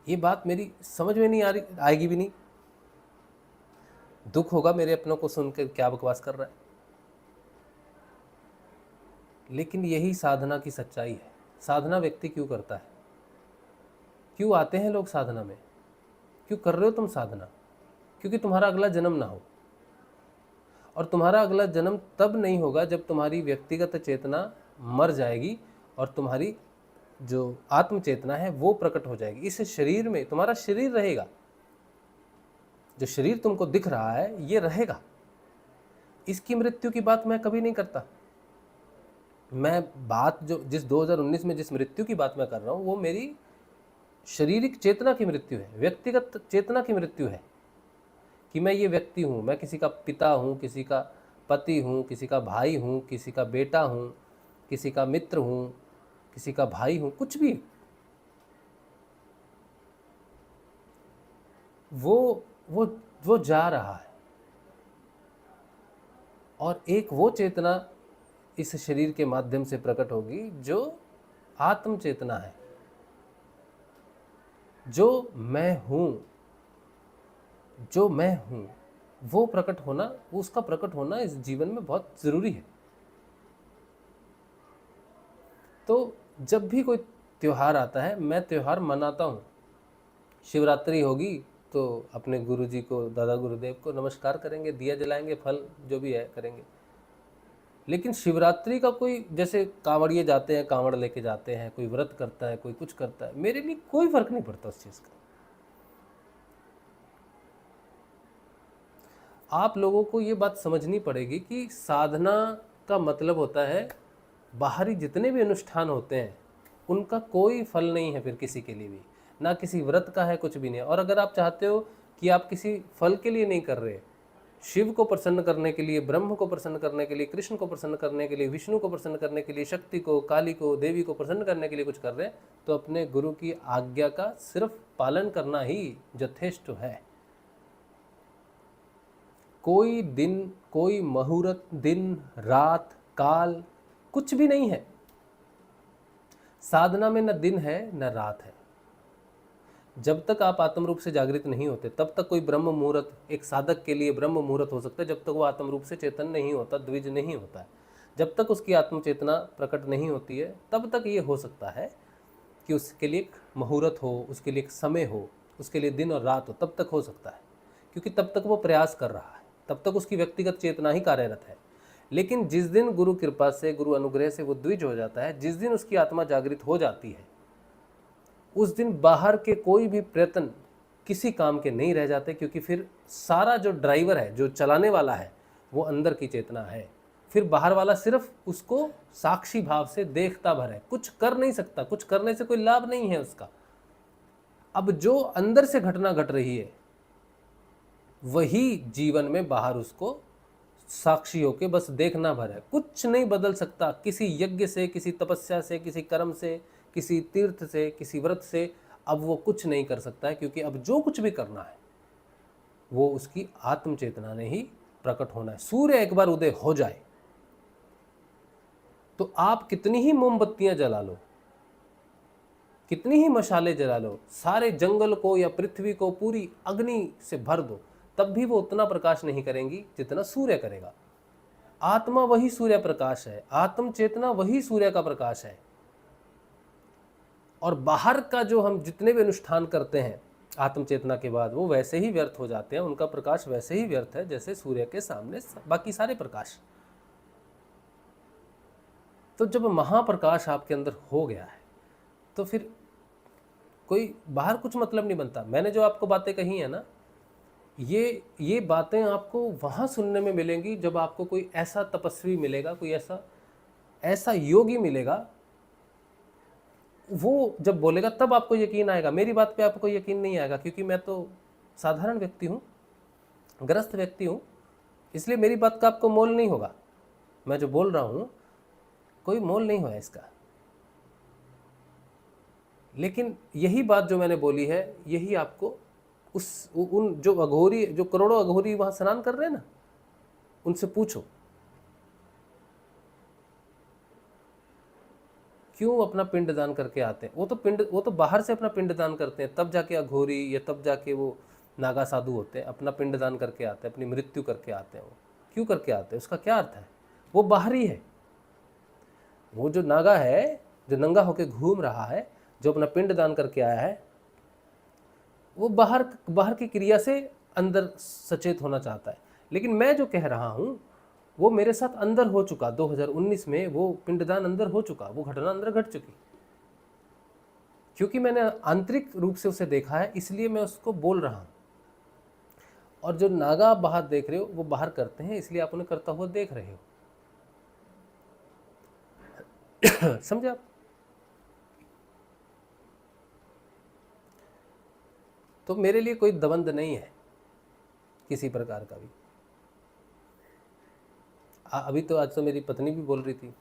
ये बात मेरी समझ में नहीं आ रही, आएगी भी नहीं। दुख होगा मेरे अपनों को सुनकर, क्या बकवास कर रहा है। लेकिन यही साधना की सच्चाई है। साधना व्यक्ति क्यों करता है? क्यों आते हैं लोग साधना में? क्यों कर रहे हो तुम साधना? क्योंकि तुम्हारा अगला जन्म ना हो। और तुम्हारा अगला जन्म तब नहीं होगा जब तुम्हारी व्यक्तिगत चेतना मर जाएगी और तुम्हारी जो आत्म चेतना है वो प्रकट हो जाएगी। इस शरीर में तुम्हारा शरीर रहेगा, जो शरीर तुमको दिख रहा है ये रहेगा। इसकी मृत्यु की बात मैं कभी नहीं करता। मैं बात जो जिस 2019 में जिस मृत्यु की बात मैं कर रहा हूँ, वो मेरी शारीरिक चेतना की मृत्यु है, व्यक्तिगत चेतना की मृत्यु है कि मैं ये व्यक्ति हूँ, मैं किसी का पिता हूँ, किसी का पति हूँ, किसी का भाई हूँ, किसी का बेटा हूँ, किसी का मित्र हूँ, किसी का भाई हूँ, कुछ भी। वो जा रहा है। और एक वो चेतना इस शरीर के माध्यम से प्रकट होगी जो आत्म चेतना है, जो मैं हूँ, वो प्रकट होना, उसका प्रकट होना इस जीवन में बहुत ज़रूरी है। तो जब भी कोई त्यौहार आता है, मैं त्यौहार मनाता हूँ। शिवरात्रि होगी तो अपने गुरुजी को, दादा गुरुदेव को नमस्कार करेंगे, दिया जलाएंगे, फल जो भी है करेंगे। लेकिन शिवरात्रि का कोई, जैसे कांवड़िए जाते हैं, कांवड़ लेके जाते हैं, कोई व्रत करता है, कोई कुछ करता है, मेरे लिए कोई फर्क नहीं पड़ता उस चीज़ का। आप लोगों को ये बात समझनी पड़ेगी कि साधना का मतलब होता है, बाहरी जितने भी अनुष्ठान होते हैं उनका कोई फल नहीं है फिर किसी के लिए भी, ना किसी व्रत का है, कुछ भी नहीं। और अगर आप चाहते हो कि आप किसी फल के लिए नहीं कर रहे, शिव को प्रसन्न करने के लिए, ब्रह्म को प्रसन्न करने के लिए, कृष्ण को प्रसन्न करने के लिए, विष्णु को प्रसन्न करने के लिए, शक्ति को, काली को, देवी को प्रसन्न करने के लिए कुछ कर रहे हैं, तो अपने गुरु की आज्ञा का सिर्फ पालन करना ही यथेष्ट है। कोई दिन, कोई मुहूर्त, दिन, रात, काल कुछ भी नहीं है। साधना में न दिन है न रात है। जब तक आप आत्म रूप से जागृत नहीं होते तब तक कोई ब्रह्म मुहूर्त एक साधक के लिए ब्रह्म मुहूर्त हो सकता है, जब तक वो आत्म रूप से चेतन नहीं होता, द्विज नहीं होता है। जब तक उसकी आत्म चेतना प्रकट नहीं होती है तब तक ये हो सकता है कि उसके लिए एक मुहूर्त हो, उसके लिए एक समय हो, उसके लिए दिन और रात हो, तब तक हो सकता है, क्योंकि तब तक वो प्रयास कर रहा है, तब तक उसकी व्यक्तिगत चेतना ही कार्यरत है। लेकिन जिस दिन गुरु कृपा से, गुरु अनुग्रह से वो द्विज हो जाता है, जिस दिन उसकी आत्मा जागृत हो जाती है, उस दिन बाहर के कोई भी प्रयत्न किसी काम के नहीं रह जाते, क्योंकि फिर सारा जो ड्राइवर है, जो चलाने वाला है, वो अंदर की चेतना है। फिर बाहर वाला सिर्फ उसको साक्षी भाव से देखता भर है, कुछ कर नहीं सकता, कुछ करने से कोई लाभ नहीं है उसका। अब जो अंदर से घटना घट रही है वही जीवन में बाहर उसको साक्षी होके बस देखना भर है, कुछ नहीं बदल सकता। किसी यज्ञ से, किसी तपस्या से, किसी कर्म से, किसी तीर्थ से, किसी व्रत से अब वो कुछ नहीं कर सकता है, क्योंकि अब जो कुछ भी करना है वो उसकी आत्म चेतना ने ही प्रकट होना है। सूर्य एक बार उदय हो जाए तो आप कितनी ही मोमबत्तियां जला लो, कितनी ही मशाले जला लो, सारे जंगल को या पृथ्वी को पूरी अग्नि से भर दो, तब भी वो उतना प्रकाश नहीं करेंगी जितना सूर्य करेगा। आत्मा वही सूर्य प्रकाश है, आत्म चेतना वही सूर्य का प्रकाश है। और बाहर का जो हम जितने भी अनुष्ठान करते हैं आत्म चेतना के बाद, वो वैसे ही व्यर्थ हो जाते हैं, उनका प्रकाश वैसे ही व्यर्थ है जैसे सूर्य के सामने बाकी सारे प्रकाश। तो जब महाप्रकाश आपके अंदर हो गया है तो फिर कोई बाहर कुछ मतलब नहीं बनता। मैंने जो आपको बातें कही है ना, ये बातें आपको वहाँ सुनने में मिलेंगी जब आपको कोई ऐसा तपस्वी मिलेगा, कोई ऐसा योगी मिलेगा, वो जब बोलेगा तब आपको यकीन आएगा। मेरी बात पे आपको यकीन नहीं आएगा, क्योंकि मैं तो साधारण व्यक्ति हूँ, ग्रस्त व्यक्ति हूँ, इसलिए मेरी बात का आपको मोल नहीं होगा। मैं जो बोल रहा हूँ कोई मोल नहीं हुआ इसका। लेकिन यही बात जो मैंने बोली है, यही आपको उन जो अघोरी, जो करोड़ों अघोरी वहाँ स्नान कर रहे हैं ना, उनसे पूछो क्यों अपना पिंड दान करके आते हैं। वो तो बाहर से अपना पिंड दान करते हैं, तब जाके अघोरी या तब जाके वो नागा साधु होते हैं, अपना पिंड दान करके आते हैं, अपनी मृत्यु करके आते हैं। वो क्यों करके आते हैं, उसका क्या अर्थ है? वो बाहरी है। वो जो नागा है, जो नंगा होके घूम रहा है, जो अपना पिंड दान करके आया है, वो बाहर की क्रिया से अंदर सचेत होना चाहता है। लेकिन मैं जो कह रहा हूँ वो मेरे साथ अंदर हो चुका। 2019 में वो पिंडदान अंदर हो चुका, वो घटना अंदर घट चुकी, क्योंकि मैंने आंतरिक रूप से उसे देखा है, इसलिए मैं उसको बोल रहा हूँ। और जो नागा आप बाहर देख रहे हो वो बाहर करते हैं, इसलिए आप उन्हें करता हुआ देख रहे हो। समझे आप? तो मेरे लिए कोई दबंध नहीं है किसी प्रकार का भी। अभी तो आज तो मेरी पत्नी भी बोल रही थी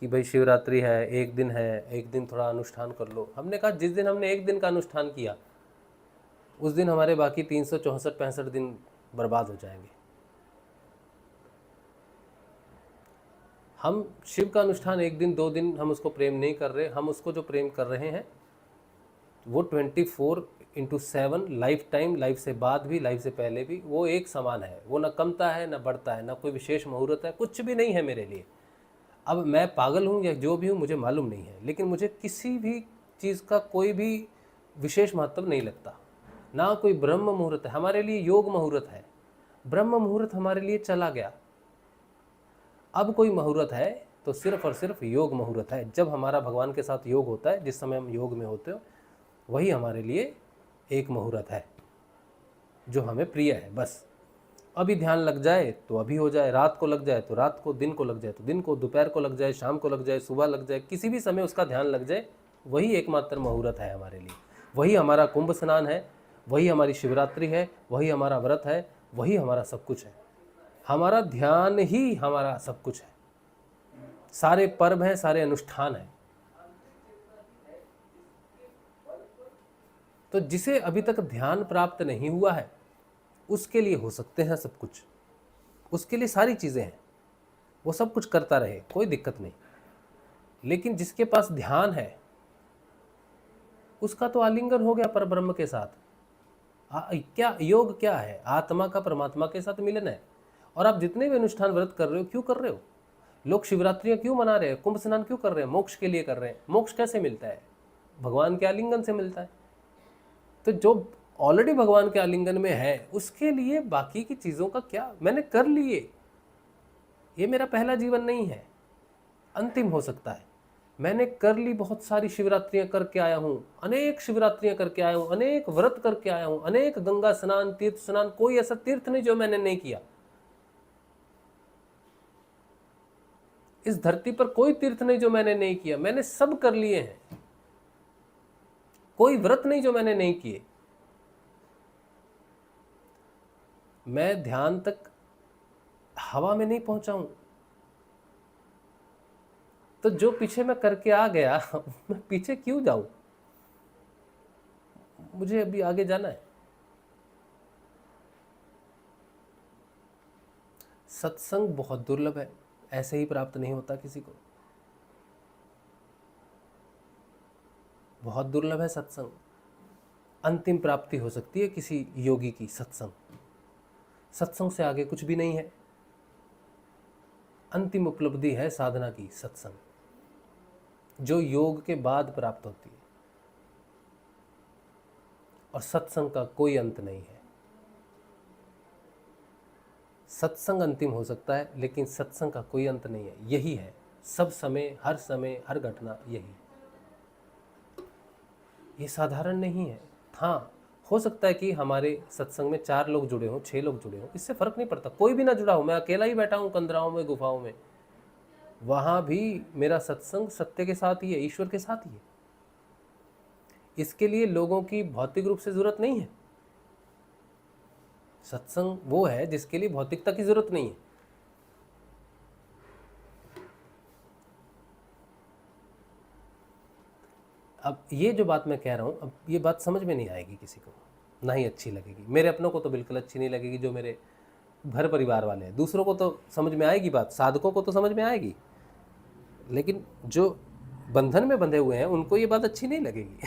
कि भाई शिवरात्रि है, एक दिन है, एक दिन थोड़ा अनुष्ठान कर लो। हमने कहा जिस दिन हमने एक दिन का अनुष्ठान किया उस दिन हमारे बाकी 364-65 दिन बर्बाद हो जाएंगे। हम शिव का अनुष्ठान एक दिन 2 दिन हम उसको प्रेम नहीं कर रहे, हम उसको जो प्रेम कर रहे हैं वो 24/7 लाइफ टाइम, लाइफ से बाद भी, लाइफ से पहले भी वो एक समान है। वो ना कमता है ना बढ़ता है, ना कोई विशेष मुहूर्त है, कुछ भी नहीं है मेरे लिए। अब मैं पागल हूँ या जो भी हूँ मुझे मालूम नहीं है, लेकिन मुझे किसी भी चीज़ का कोई भी विशेष महत्व नहीं लगता। ना कोई ब्रह्म मुहूर्त है, हमारे लिए योग मुहूर्त है। ब्रह्म मुहूर्त हमारे लिए चला गया। अब कोई मुहूर्त है तो सिर्फ और सिर्फ योग मुहूर्त है। जब हमारा भगवान के साथ योग होता है, जिस समय हम योग में होते हो, वही हमारे लिए एक मुहूर्त है जो हमें प्रिय है। बस अभी ध्यान लग जाए तो अभी हो जाए, रात को लग जाए तो रात को, दिन को लग जाए तो दिन को, दोपहर को लग जाए, शाम को लग जाए, सुबह लग जाए, किसी भी समय उसका ध्यान लग जाए, वही एकमात्र मुहूर्त है हमारे लिए। वही हमारा कुंभ स्नान है, वही हमारी शिवरात्रि है, वही हमारा व्रत है, वही हमारा सब कुछ है। हमारा ध्यान ही हमारा सब कुछ है। सारे पर्व हैं, सारे अनुष्ठान हैं। तो जिसे अभी तक ध्यान प्राप्त नहीं हुआ है उसके लिए हो सकते हैं सब कुछ, उसके लिए सारी चीज़ें हैं, वो सब कुछ करता रहे, कोई दिक्कत नहीं। लेकिन जिसके पास ध्यान है उसका तो आलिंगन हो गया पर ब्रह्म के साथ। क्या योग क्या है? आत्मा का परमात्मा के साथ मिलन है। और आप जितने भी अनुष्ठान व्रत कर रहे हो, क्यों कर रहे हो? लोग शिवरात्रियां क्यों मना रहे हैं, कुंभ स्नान क्यों कर रहे हैं? मोक्ष के लिए कर रहे हैं। मोक्ष कैसे मिलता है? भगवान के आलिंगन से मिलता है। तो जो ऑलरेडी भगवान के आलिंगन में है उसके लिए बाकी की चीज़ों का क्या? मैंने कर लिए, ये मेरा पहला जीवन नहीं है, अंतिम हो सकता है। मैंने कर ली, बहुत सारी शिवरात्रियां करके आया हूँ, अनेक शिवरात्रियां करके आया हूँ, अनेक व्रत करके आया हूँ, अनेक गंगा स्नान, तीर्थ स्नान, कोई ऐसा तीर्थ नहीं जो मैंने नहीं किया। इस धरती पर कोई तीर्थ नहीं जो मैंने नहीं किया, मैंने सब कर लिए हैं। कोई व्रत नहीं जो मैंने नहीं किए। मैं ध्यान तक हवा में नहीं पहुंचा हूं। तो जो पीछे मैं करके आ गया मैं पीछे क्यों जाऊं? मुझे अभी आगे जाना है। सत्संग बहुत दुर्लभ है, ऐसे ही प्राप्त नहीं होता किसी को। बहुत दुर्लभ है सत्संग। अंतिम प्राप्ति हो सकती है किसी योगी की सत्संग। सत्संग से आगे कुछ भी नहीं है। अंतिम उपलब्धि है साधना की सत्संग, जो योग के बाद प्राप्त होती है। और सत्संग का कोई अंत नहीं है। सत्संग अंतिम हो सकता है लेकिन सत्संग का कोई अंत नहीं है। यही है सब समय, हर घटना यही। ये साधारण नहीं है। हाँ, हो सकता है कि हमारे सत्संग में 4 लोग जुड़े हों, 6 लोग जुड़े हों, इससे फर्क नहीं पड़ता। कोई भी ना जुड़ा हो, मैं अकेला ही बैठा हूँ कंदराओं में, गुफाओं में, वहाँ भी मेरा सत्संग सत्य के साथ ही है, ईश्वर के साथ ही है। इसके लिए लोगों की भौतिक रूप से जरूरत नहीं है। सत्संग वो है जिसके लिए भौतिकता की जरूरत नहीं है। अब ये जो बात मैं कह रहा हूँ, अब ये बात समझ में नहीं आएगी किसी को, ना ही अच्छी लगेगी। मेरे अपनों को तो बिल्कुल अच्छी नहीं लगेगी, जो मेरे घर परिवार वाले हैं। दूसरों को तो समझ में आएगी बात, साधकों को तो समझ में आएगी, लेकिन जो बंधन में बंधे हुए हैं उनको ये बात अच्छी नहीं लगेगी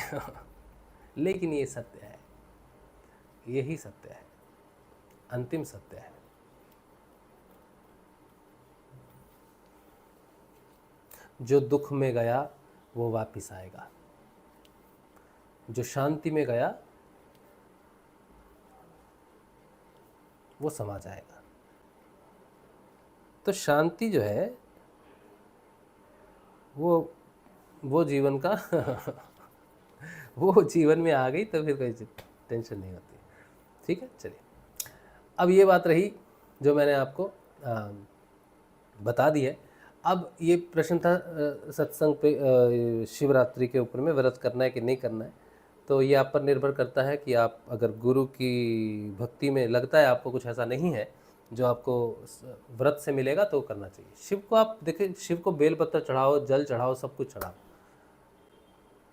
लेकिन ये सत्य है, यही सत्य है, अंतिम सत्य है। जो दुख में गया वो वापिस आएगा, जो शांति में गया वो समा जाएगा। तो शांति जो है वो जीवन का वो जीवन में आ गई तो फिर कोई टेंशन नहीं होती। ठीक है, चलिए। अब ये बात रही जो मैंने आपको बता दी है। अब ये प्रश्न था सत्संग पे, शिवरात्रि के ऊपर में व्रत करना है कि नहीं करना है। तो ये आप पर निर्भर करता है कि आप अगर गुरु की भक्ति में लगता है आपको कुछ ऐसा नहीं है जो आपको व्रत से मिलेगा तो करना चाहिए। शिव को आप देखें, शिव को बेलपत्र चढ़ाओ, जल चढ़ाओ, सब कुछ चढ़ाओ,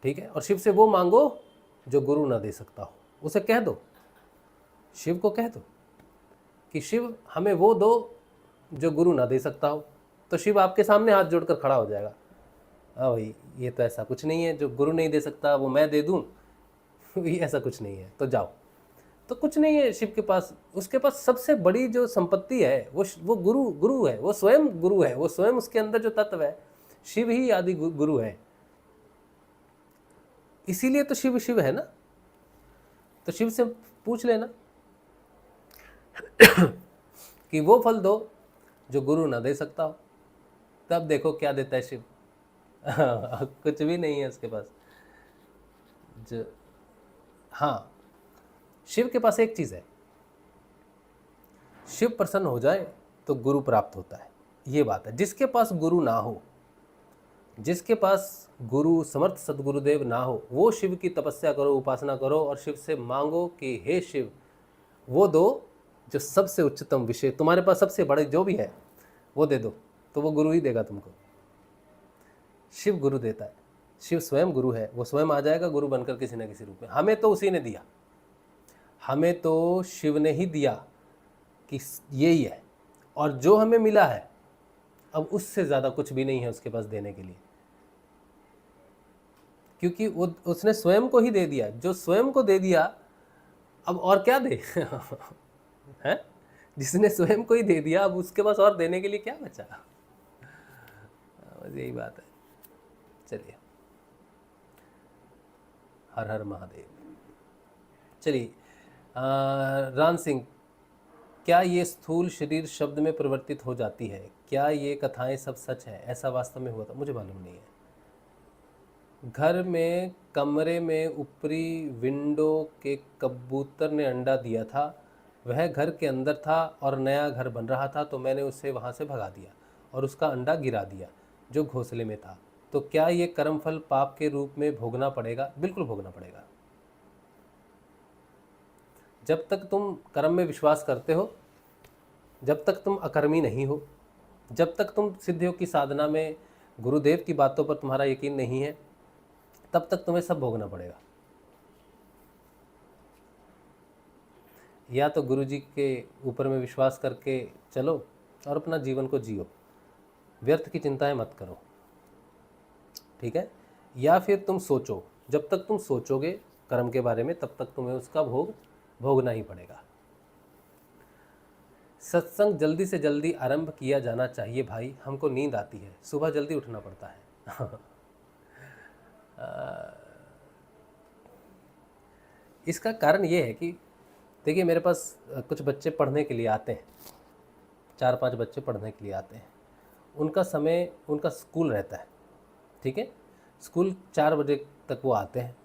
ठीक है। और शिव से वो मांगो जो गुरु ना दे सकता हो। उसे कह दो, शिव को कह दो कि शिव हमें वो दो जो गुरु ना दे सकता हो। तो शिव आपके सामने हाथ जोड़कर खड़ा हो जाएगा। हाँ भाई, ये तो ऐसा कुछ नहीं है जो गुरु नहीं दे सकता वो मैं दे दूं ये ऐसा कुछ नहीं है, तो जाओ। तो कुछ नहीं है शिव के पास। उसके पास सबसे बड़ी जो संपत्ति है वो गुरु है। वो स्वयं गुरु है, वो स्वयं उसके अंदर जो तत्व है, शिव ही आदि गुरु है। इसीलिए तो शिव शिव है ना। तो शिव से पूछ लेना कि वो फल दो जो गुरु ना दे सकता हो। तब देखो क्या देता है शिव कुछ भी नहीं है उसके पास। जो हाँ, शिव के पास एक चीज़ है, शिव प्रसन्न हो जाए तो गुरु प्राप्त होता है। ये बात है। जिसके पास गुरु ना हो, जिसके पास गुरु समर्थ सदगुरुदेव ना हो, वो शिव की तपस्या करो, उपासना करो और शिव से मांगो कि हे शिव वो दो जो सबसे उच्चतम विषय तुम्हारे पास सबसे बड़े जो भी है वो दे दो, तो वो गुरु ही देगा तुमको। शिव गुरु देता है, शिव स्वयं गुरु है, वो स्वयं आ जाएगा गुरु बनकर किसी न किसी रूप में। हमें तो उसी ने दिया, हमें तो शिव ने ही दिया कि यही है, और जो हमें मिला है अब उससे ज़्यादा कुछ भी नहीं है उसके पास देने के लिए, क्योंकि वो उसने स्वयं को ही दे दिया। जो स्वयं को दे दिया अब और क्या दे है? जिसने स्वयं को ही दे दिया अब उसके पास और देने के लिए क्या बचा? बस यही बात है। चलिए, हर हर महादेव। चलिए, राम सिंह, क्या ये स्थूल शरीर शब्द में परिवर्तित हो जाती है? क्या ये कथाएं सब सच है? ऐसा वास्तव में हुआ था? मुझे मालूम नहीं है। घर में कमरे में ऊपरी विंडो के कबूतर ने अंडा दिया था, वह घर के अंदर था और नया घर बन रहा था, तो मैंने उसे वहाँ से भगा दिया और उसका अंडा गिरा दिया जो घोंसले में था। तो क्या ये कर्मफल पाप के रूप में भोगना पड़ेगा? बिल्कुल भोगना पड़ेगा। जब तक तुम कर्म में विश्वास करते हो, जब तक तुम अकर्मी नहीं हो, जब तक तुम सिद्धियों की साधना में गुरुदेव की बातों पर तुम्हारा यकीन नहीं है, तब तक तुम्हें सब भोगना पड़ेगा। या तो गुरु जी के ऊपर में विश्वास करके चलो और अपना जीवन को जियो, व्यर्थ की चिंताएं मत करो, ठीक है? या फिर तुम सोचो, जब तक तुम सोचोगे कर्म के बारे में तब तक तुम्हें उसका भोग भोगना ही पड़ेगा। सत्संग जल्दी से जल्दी आरंभ किया जाना चाहिए भाई, हमको नींद आती है, सुबह जल्दी उठना पड़ता है। इसका कारण ये है कि देखिए, मेरे पास कुछ बच्चे पढ़ने के लिए आते हैं, 4-5 बच्चे पढ़ने के लिए आते हैं। उनका समय, उनका स्कूल रहता है, ठीक है? स्कूल 4 बजे तक वो आते हैं।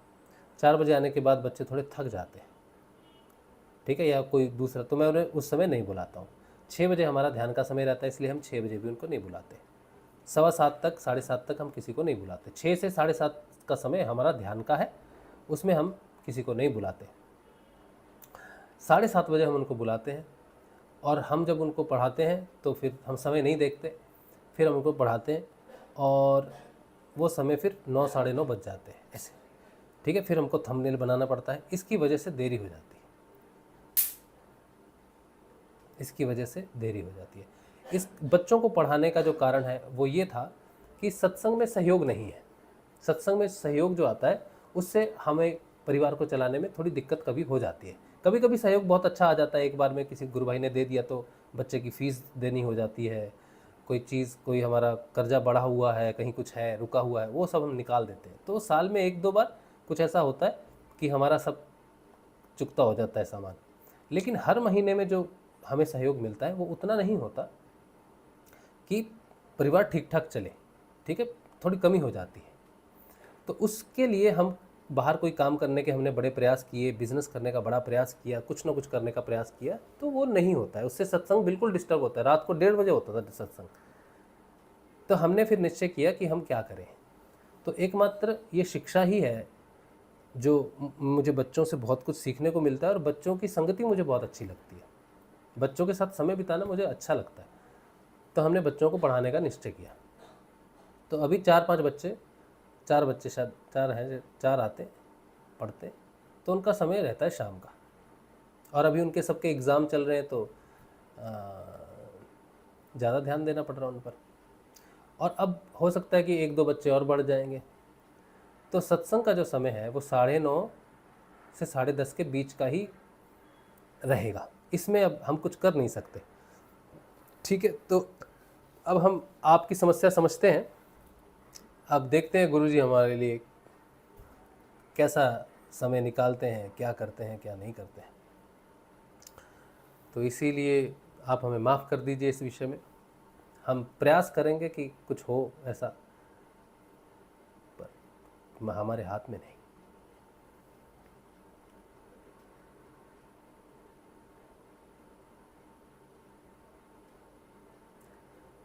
4 बजे आने के बाद बच्चे थोड़े थक जाते हैं, ठीक है, या कोई दूसरा, तो मैं उन्हें उस समय नहीं बुलाता हूँ। 6 बजे हमारा ध्यान का समय रहता है, इसलिए हम 6 बजे भी उनको नहीं बुलाते। 7:15 तक, 7:30 तक हम किसी को नहीं बुलाते। 6 से 7:30 का समय हमारा ध्यान का है, उसमें हम किसी को नहीं बुलाते। 7:30 बजे हम उनको बुलाते हैं, और हम जब उनको पढ़ाते हैं तो फिर हम समय नहीं देखते, फिर हम उनको पढ़ाते हैं और वो समय फिर 9, 9:30 बज जाते हैं ऐसे, ठीक है? फिर हमको थंबनेल बनाना पड़ता है, इसकी वजह से देरी हो जाती है, इसकी वजह से देरी हो जाती है। इस बच्चों को पढ़ाने का जो कारण है वो ये था कि सत्संग में सहयोग नहीं है। सत्संग में सहयोग जो आता है उससे हमें परिवार को चलाने में थोड़ी दिक्कत कभी हो जाती है। कभी कभी सहयोग बहुत अच्छा आ जाता है, एक बार में किसी गुरु भाई ने दे दिया तो बच्चे की फ़ीस देनी हो जाती है, कोई चीज़, कोई हमारा कर्जा बढ़ा हुआ है, कहीं कुछ है रुका हुआ है, वो सब हम निकाल देते हैं। तो साल में 1-2 बार कुछ ऐसा होता है कि हमारा सब चुकता हो जाता है सामान। लेकिन हर महीने में जो हमें सहयोग मिलता है वो उतना नहीं होता कि परिवार ठीक ठाक चले, ठीक है? थोड़ी कमी हो जाती है। तो उसके लिए हम बाहर कोई काम करने के हमने बड़े प्रयास किए, बिज़नेस करने का बड़ा प्रयास किया, कुछ ना कुछ करने का प्रयास किया, तो वो नहीं होता है। उससे सत्संग बिल्कुल डिस्टर्ब होता है। रात को 1:30 बजे होता था सत्संग। तो हमने फिर निश्चय किया कि हम क्या करें। तो एकमात्र ये शिक्षा ही है जो मुझे बच्चों से बहुत कुछ सीखने को मिलता है, और बच्चों की संगति मुझे बहुत अच्छी लगती है। बच्चों के साथ समय बिताना मुझे अच्छा लगता है। तो हमने बच्चों को पढ़ाने का निश्चय किया। तो अभी 4-5 बच्चे, 4 बच्चे शायद 4 हैं, 4 आते पढ़ते, तो उनका समय रहता है शाम का। और अभी उनके सबके एग्ज़ाम चल रहे हैं, तो ज़्यादा ध्यान देना पड़ रहा है उन पर। और अब हो सकता है कि 1-2 बच्चे और बढ़ जाएंगे। तो सत्संग का जो समय है वो 9:30 से 10:30 के बीच का ही रहेगा। इसमें अब हम कुछ कर नहीं सकते, ठीक है? तो अब हम आपकी समस्या समझते हैं। अब देखते हैं गुरुजी हमारे लिए कैसा समय निकालते हैं, क्या करते हैं, क्या नहीं करते हैं। तो इसीलिए आप हमें माफ़ कर दीजिए इस विषय में। हम प्रयास करेंगे कि कुछ हो ऐसा, पर हमारे हाथ में नहीं।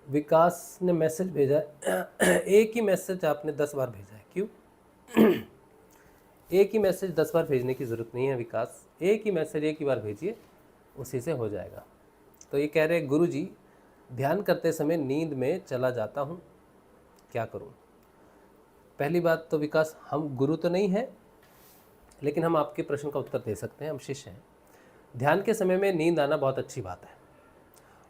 विकास ने मैसेज भेजा है। एक ही मैसेज आपने 10 बार भेजा है, क्यों? एक ही मैसेज 10 बार भेजने की ज़रूरत नहीं है विकास। एक ही मैसेज एक ही बार भेजिए, उसी से हो जाएगा। तो ये कह रहे हैं, गुरु जी ध्यान करते समय नींद में चला जाता हूँ, क्या करूँ? पहली बात तो विकास, हम गुरु तो नहीं हैं, लेकिन हम आपके प्रश्न का उत्तर दे सकते हैं, हम शिष्य हैं। ध्यान के समय में नींद आना बहुत अच्छी बात है,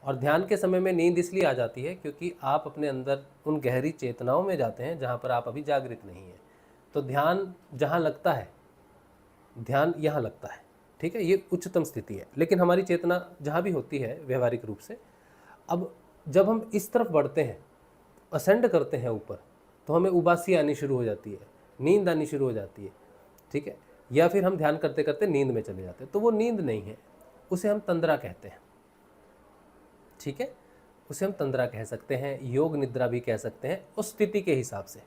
और ध्यान के समय में नींद इसलिए आ जाती है क्योंकि आप अपने अंदर उन गहरी चेतनाओं में जाते हैं जहाँ पर आप अभी जागृत नहीं हैं। तो ध्यान जहाँ लगता है, ध्यान यहाँ लगता है, ठीक है, ये उच्चतम स्थिति है। लेकिन हमारी चेतना जहाँ भी होती है व्यवहारिक रूप से, अब जब हम इस तरफ बढ़ते हैं, असेंड करते हैं ऊपर, तो हमें उबासी आनी शुरू हो जाती है, नींद आनी शुरू हो जाती है, ठीक है, या फिर हम ध्यान करते करते नींद में चले जाते हैं। तो वो नींद नहीं है, उसे हम तंद्रा कहते हैं, ठीक है, उसे हम तंद्रा कह सकते हैं, योग निद्रा भी कह सकते हैं उस स्थिति के हिसाब से।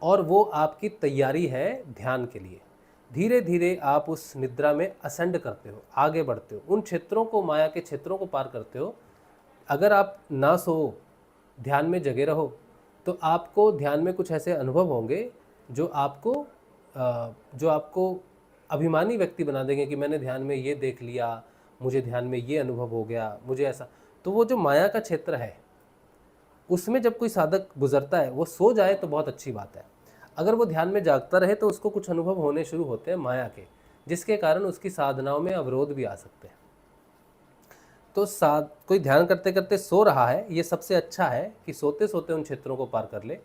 और वो आपकी तैयारी है ध्यान के लिए। धीरे धीरे आप उस निद्रा में असेंड करते हो, आगे बढ़ते हो, उन क्षेत्रों को, माया के क्षेत्रों को पार करते हो। अगर आप ना सो, ध्यान में जगे रहो, तो आपको ध्यान में कुछ ऐसे अनुभव होंगे जो आपको अभिमानी व्यक्ति बना देंगे कि मैंने ध्यान में ये देख लिया, मुझे ध्यान में ये अनुभव हो गया, मुझे ऐसा। तो वो जो माया का क्षेत्र है, उसमें जब कोई साधक गुजरता है, वो सो जाए तो बहुत अच्छी बात है। अगर वो ध्यान में जागता रहे तो उसको कुछ अनुभव होने शुरू होते हैं माया के, जिसके कारण उसकी साधनाओं में अवरोध भी आ सकते हैं। तो कोई ध्यान करते करते सो रहा है, ये सबसे अच्छा है कि सोते सोते उन क्षेत्रों को पार कर ले,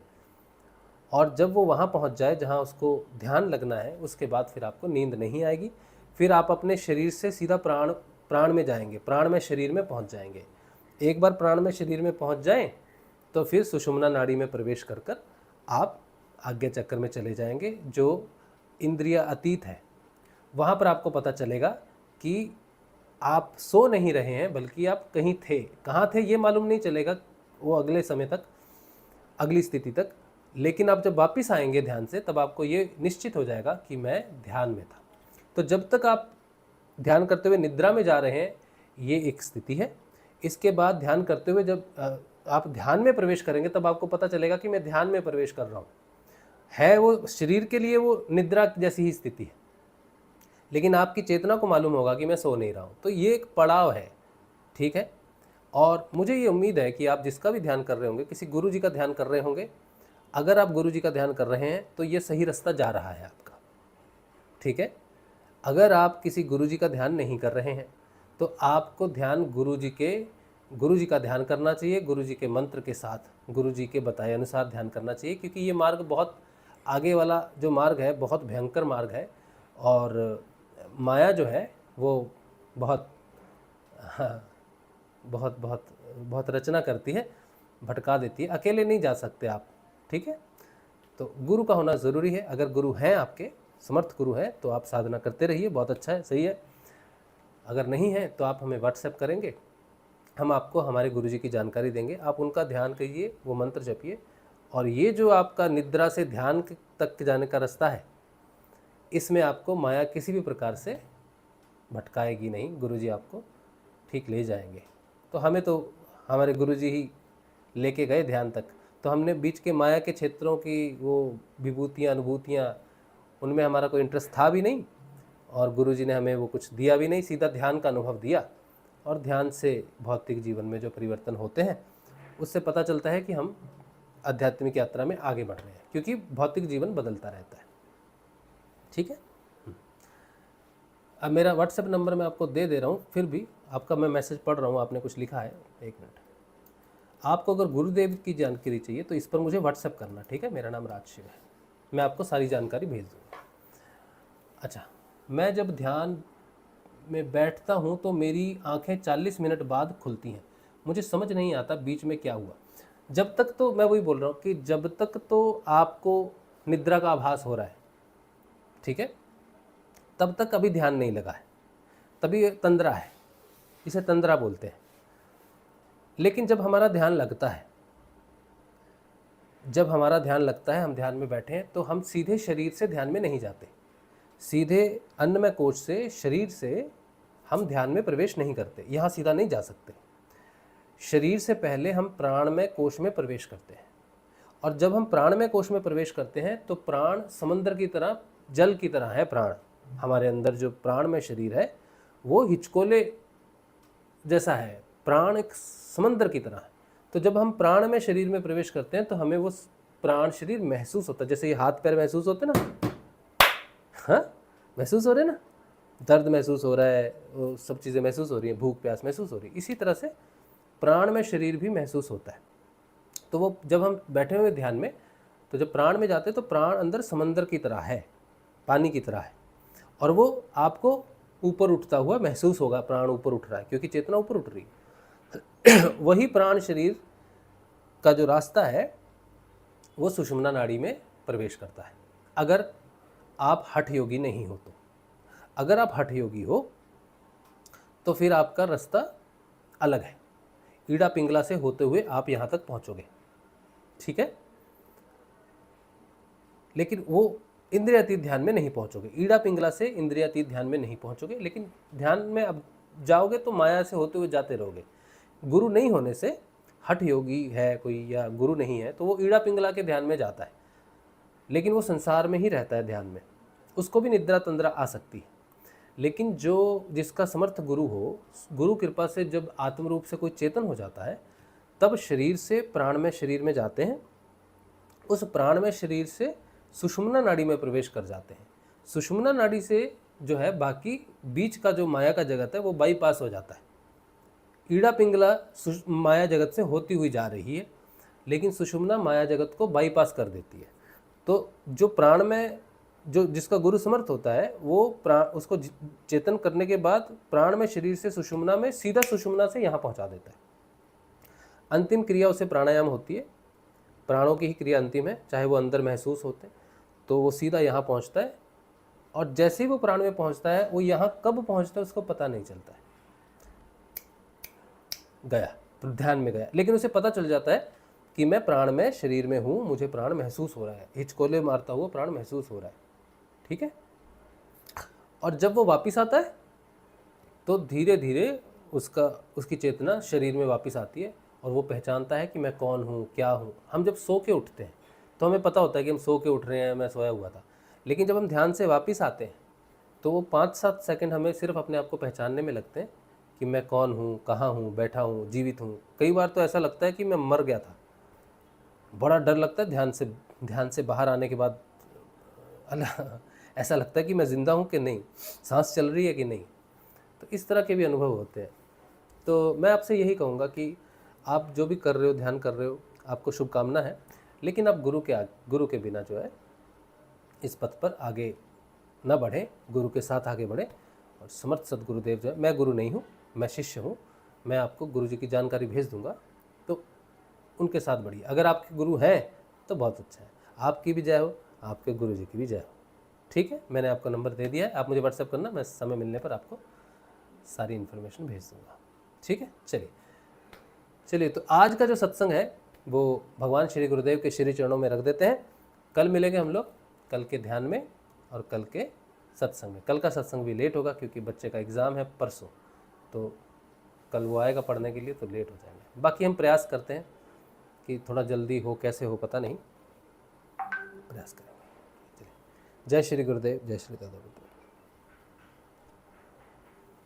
और जब वो वहाँ पहुँच जाए जहाँ उसको ध्यान लगना है, उसके बाद फिर आपको नींद नहीं आएगी। फिर आप अपने शरीर से सीधा प्राण में जाएंगे, प्राण में शरीर में पहुँच जाएंगे। एक बार प्राण में शरीर में पहुँच जाएं तो फिर सुषुम्ना नाड़ी में प्रवेश कर कर आप आज्ञा चक्र में चले जाएंगे, जो इंद्रिय अतीत है। वहाँ पर आपको पता चलेगा कि आप सो नहीं रहे हैं, बल्कि आप कहीं थे। कहाँ थे ये मालूम नहीं चलेगा वो अगले समय तक, अगली स्थिति तक। लेकिन आप जब वापस आएंगे ध्यान से, तब आपको ये निश्चित हो जाएगा कि मैं ध्यान में था। तो जब तक आप ध्यान करते हुए निद्रा में जा रहे हैं, ये एक स्थिति है। इसके बाद ध्यान करते हुए जब आप ध्यान में प्रवेश करेंगे, तब आपको पता चलेगा कि मैं ध्यान में प्रवेश कर रहा हूँ। है वो शरीर के लिए वो निद्रा जैसी ही स्थिति है, लेकिन आपकी चेतना को मालूम होगा कि मैं सो नहीं रहा हूँ। तो ये एक पड़ाव है, ठीक है। और मुझे ये उम्मीद है कि आप जिसका भी ध्यान कर रहे होंगे, किसी गुरु जी का ध्यान कर रहे होंगे, अगर आप गुरु जी का ध्यान कर रहे हैं तो ये सही रास्ता जा रहा है आपका, ठीक है। अगर आप किसी गुरु जी का ध्यान नहीं कर रहे हैं, तो आपको ध्यान गुरु जी का ध्यान करना चाहिए, गुरु जी के मंत्र के साथ, गुरु जी के बताए अनुसार ध्यान करना चाहिए। क्योंकि ये मार्ग बहुत आगे वाला जो मार्ग है, बहुत भयंकर मार्ग है, और माया जो है वो बहुत बहुत बहुत बहुत रचना करती है, भटका देती है। अकेले नहीं जा सकते आप, ठीक है। तो गुरु का होना ज़रूरी है। अगर गुरु हैं आपके, समर्थ गुरु हैं, तो आप साधना करते रहिए, बहुत अच्छा है, सही है। अगर नहीं है तो आप हमें व्हाट्सएप करेंगे, हम आपको हमारे गुरुजी की जानकारी देंगे। आप उनका ध्यान करिए, वो मंत्र जपिए, और ये जो आपका निद्रा से ध्यान तक जाने का रास्ता है, इसमें आपको माया किसी भी प्रकार से भटकाएगी नहीं। गुरुजी आपको ठीक ले जाएंगे। तो हमें तो हमारे गुरुजी ही लेके गए ध्यान तक, तो हमने बीच के माया के क्षेत्रों की वो विभूतियाँ, अनुभूतियाँ, उनमें हमारा कोई इंटरेस्ट था भी नहीं, और गुरुजी ने हमें वो कुछ दिया भी नहीं, सीधा ध्यान का अनुभव दिया। और ध्यान से भौतिक जीवन में जो परिवर्तन होते हैं, उससे पता चलता है कि हम आध्यात्मिक यात्रा में आगे बढ़ रहे हैं, क्योंकि भौतिक जीवन बदलता रहता है, ठीक है। अब मेरा व्हाट्सएप नंबर मैं आपको दे रहा हूँ, फिर भी आपका मैं मैसेज पढ़ रहा हूँ, आपने कुछ लिखा है, एक मिनट। आपको अगर गुरुदेव की जानकारी चाहिए तो इस पर मुझे व्हाट्सएप करना, ठीक है। मेरा नाम राजशिव है, मैं आपको सारी जानकारी भेज दूँगा। अच्छा, मैं जब ध्यान में बैठता हूँ तो मेरी आंखें 40 मिनट बाद खुलती हैं। मुझे समझ नहीं आता बीच में क्या हुआ। जब तक तो मैं वही बोल रहा हूँ कि जब तक तो आपको निद्रा का आभास हो रहा है, ठीक है, तब तक अभी ध्यान नहीं लगा है, तभी तंद्रा है, इसे तंद्रा बोलते हैं। लेकिन जब हमारा ध्यान लगता है, हम ध्यान में बैठे हैं, तो हम सीधे शरीर से ध्यान में नहीं जाते, सीधे अन्नमय कोश से, शरीर से हम ध्यान में प्रवेश नहीं करते। यहाँ सीधा नहीं जा सकते। शरीर से पहले हम प्राणमय कोश में प्रवेश करते हैं, और जब हम प्राणमय कोश में प्रवेश करते हैं तो प्राण समंदर की तरह, जल की तरह है। प्राण हमारे अंदर जो प्राणमय शरीर है वो हिचकोले जैसा है, प्राण एक समंदर की तरह है। तो जब हम प्राण में शरीर में प्रवेश करते हैं तो हमें वो प्राण शरीर महसूस होता है, जैसे ये हाथ पैर महसूस होते हैं ना, हाँ महसूस हो रहे हैं ना, दर्द महसूस हो रहा है, वो सब चीज़ें महसूस हो रही हैं, भूख प्यास महसूस हो रही है, इसी तरह से प्राण में शरीर भी महसूस होता है। तो वो जब हम बैठे हुए ध्यान में, तो जब प्राण में जाते हैं तो प्राण अंदर समंदर की तरह है, पानी की तरह है, और वो आपको ऊपर उठता हुआ महसूस होगा, प्राण ऊपर उठ रहा है क्योंकि चेतना ऊपर उठ रही है। वही प्राण शरीर का जो रास्ता है वो सुषुम्ना नाड़ी में प्रवेश करता है, अगर आप हठ योगी नहीं हो तो। अगर आप हठ योगी हो तो फिर आपका रास्ता अलग है, ईड़ा पिंगला से होते हुए आप यहाँ तक पहुँचोगे, ठीक है, लेकिन वो इंद्रियातीत ध्यान में नहीं पहुँचोगे। ईड़ा पिंगला से इंद्रियातीत ध्यान में नहीं पहुँचोगे, लेकिन ध्यान में अब जाओगे तो माया से होते हुए जाते रहोगे। गुरु नहीं होने से, हठ योगी है कोई या गुरु नहीं है तो वो ईड़ा पिंगला के ध्यान में जाता है, लेकिन वो संसार में ही रहता है ध्यान में, उसको भी निद्रा तंद्रा आ सकती है। लेकिन जो जिसका समर्थ गुरु हो, गुरु कृपा से जब आत्म रूप से कोई चेतन हो जाता है तब शरीर से प्राण में शरीर में जाते हैं, उस प्राण में शरीर से सुषुम्ना नाड़ी में प्रवेश कर जाते हैं। सुषुम्ना नाड़ी से जो है बाकी बीच का जो माया का जगत है वो बाईपास हो जाता है। ईड़ा पिंगला माया जगत से होती हुई जा रही है, लेकिन सुषुम्ना माया जगत को बाईपास कर देती है। तो जो प्राण में जो जिसका गुरु समर्थ होता है वो प्राण उसको चेतन करने के बाद प्राण में शरीर से सुषुम्ना में, सीधा सुषुम्ना से यहाँ पहुँचा देता है। अंतिम क्रिया उसे प्राणायाम होती है, प्राणों की ही क्रिया अंतिम है, चाहे वो अंदर महसूस होते हैं, तो वो सीधा यहाँ पहुँचता है, और जैसे ही वो प्राण में पहुँचता है वो यहाँ कब पहुँचता है उसको पता नहीं चलता है, गया तो ध्यान में गया, लेकिन उसे पता चल जाता है कि मैं प्राण में शरीर में हूँ, मुझे प्राण महसूस हो रहा है, हिचकोले मारता हुआ प्राण महसूस हो रहा है, ठीक है। और जब वो वापस आता है तो धीरे धीरे उसकी चेतना शरीर में वापस आती है और वो पहचानता है कि मैं कौन हूँ, क्या हूँ। हम जब सो के उठते हैं तो हमें पता होता है कि हम सो के उठ रहे हैं, मैं सोया हुआ था, लेकिन जब हम ध्यान से वापस आते हैं तो वो 5-7 सेकंड हमें सिर्फ अपने आप को पहचानने में लगते हैं कि मैं कौन हूँ, कहाँ हूँ, बैठा हूँ, जीवित हूँ। कई बार तो ऐसा लगता है कि मैं मर गया था, बड़ा डर लगता है ध्यान से बाहर आने के बाद। अल्लाह, ऐसा लगता है कि मैं ज़िंदा हूँ कि नहीं, सांस चल रही है कि नहीं। तो इस तरह के भी अनुभव होते हैं। तो मैं आपसे यही कहूँगा कि आप जो भी कर रहे हो, ध्यान कर रहे हो, आपको शुभकामना है, लेकिन आप गुरु के बिना जो है इस पथ पर आगे न बढ़े, गुरु के साथ आगे बढ़े। और समर्थ सदगुरुदेव जो है, मैं गुरु नहीं हूँ, मैं शिष्य हूँ, मैं आपको गुरु जी की जानकारी भेज दूँगा, तो उनके साथ बढ़िए। अगर आपके गुरु हैं तो बहुत अच्छा है, आपकी भी जय हो, आपके गुरु जी की भी जय हो, ठीक है। मैंने आपका नंबर दे दिया है, आप मुझे व्हाट्सएप करना, मैं समय मिलने पर आपको सारी इन्फॉर्मेशन भेज दूँगा, ठीक है। चलिए तो आज का जो सत्संग है वो भगवान श्री गुरुदेव के श्री चरणों में रख देते हैं। कल मिलेंगे हम लोग, कल के ध्यान में और कल के सत्संग में। कल का सत्संग भी लेट होगा क्योंकि बच्चे का एग्ज़ाम है परसों, तो कल वो आएगा पढ़ने के लिए, तो लेट हो जाएंगे। बाकी हम प्रयास करते हैं कि थोड़ा जल्दी हो, कैसे हो पता नहीं, प्रयास करेंगे। चलिए, जय श्री गुरुदेव, जय श्री दादा।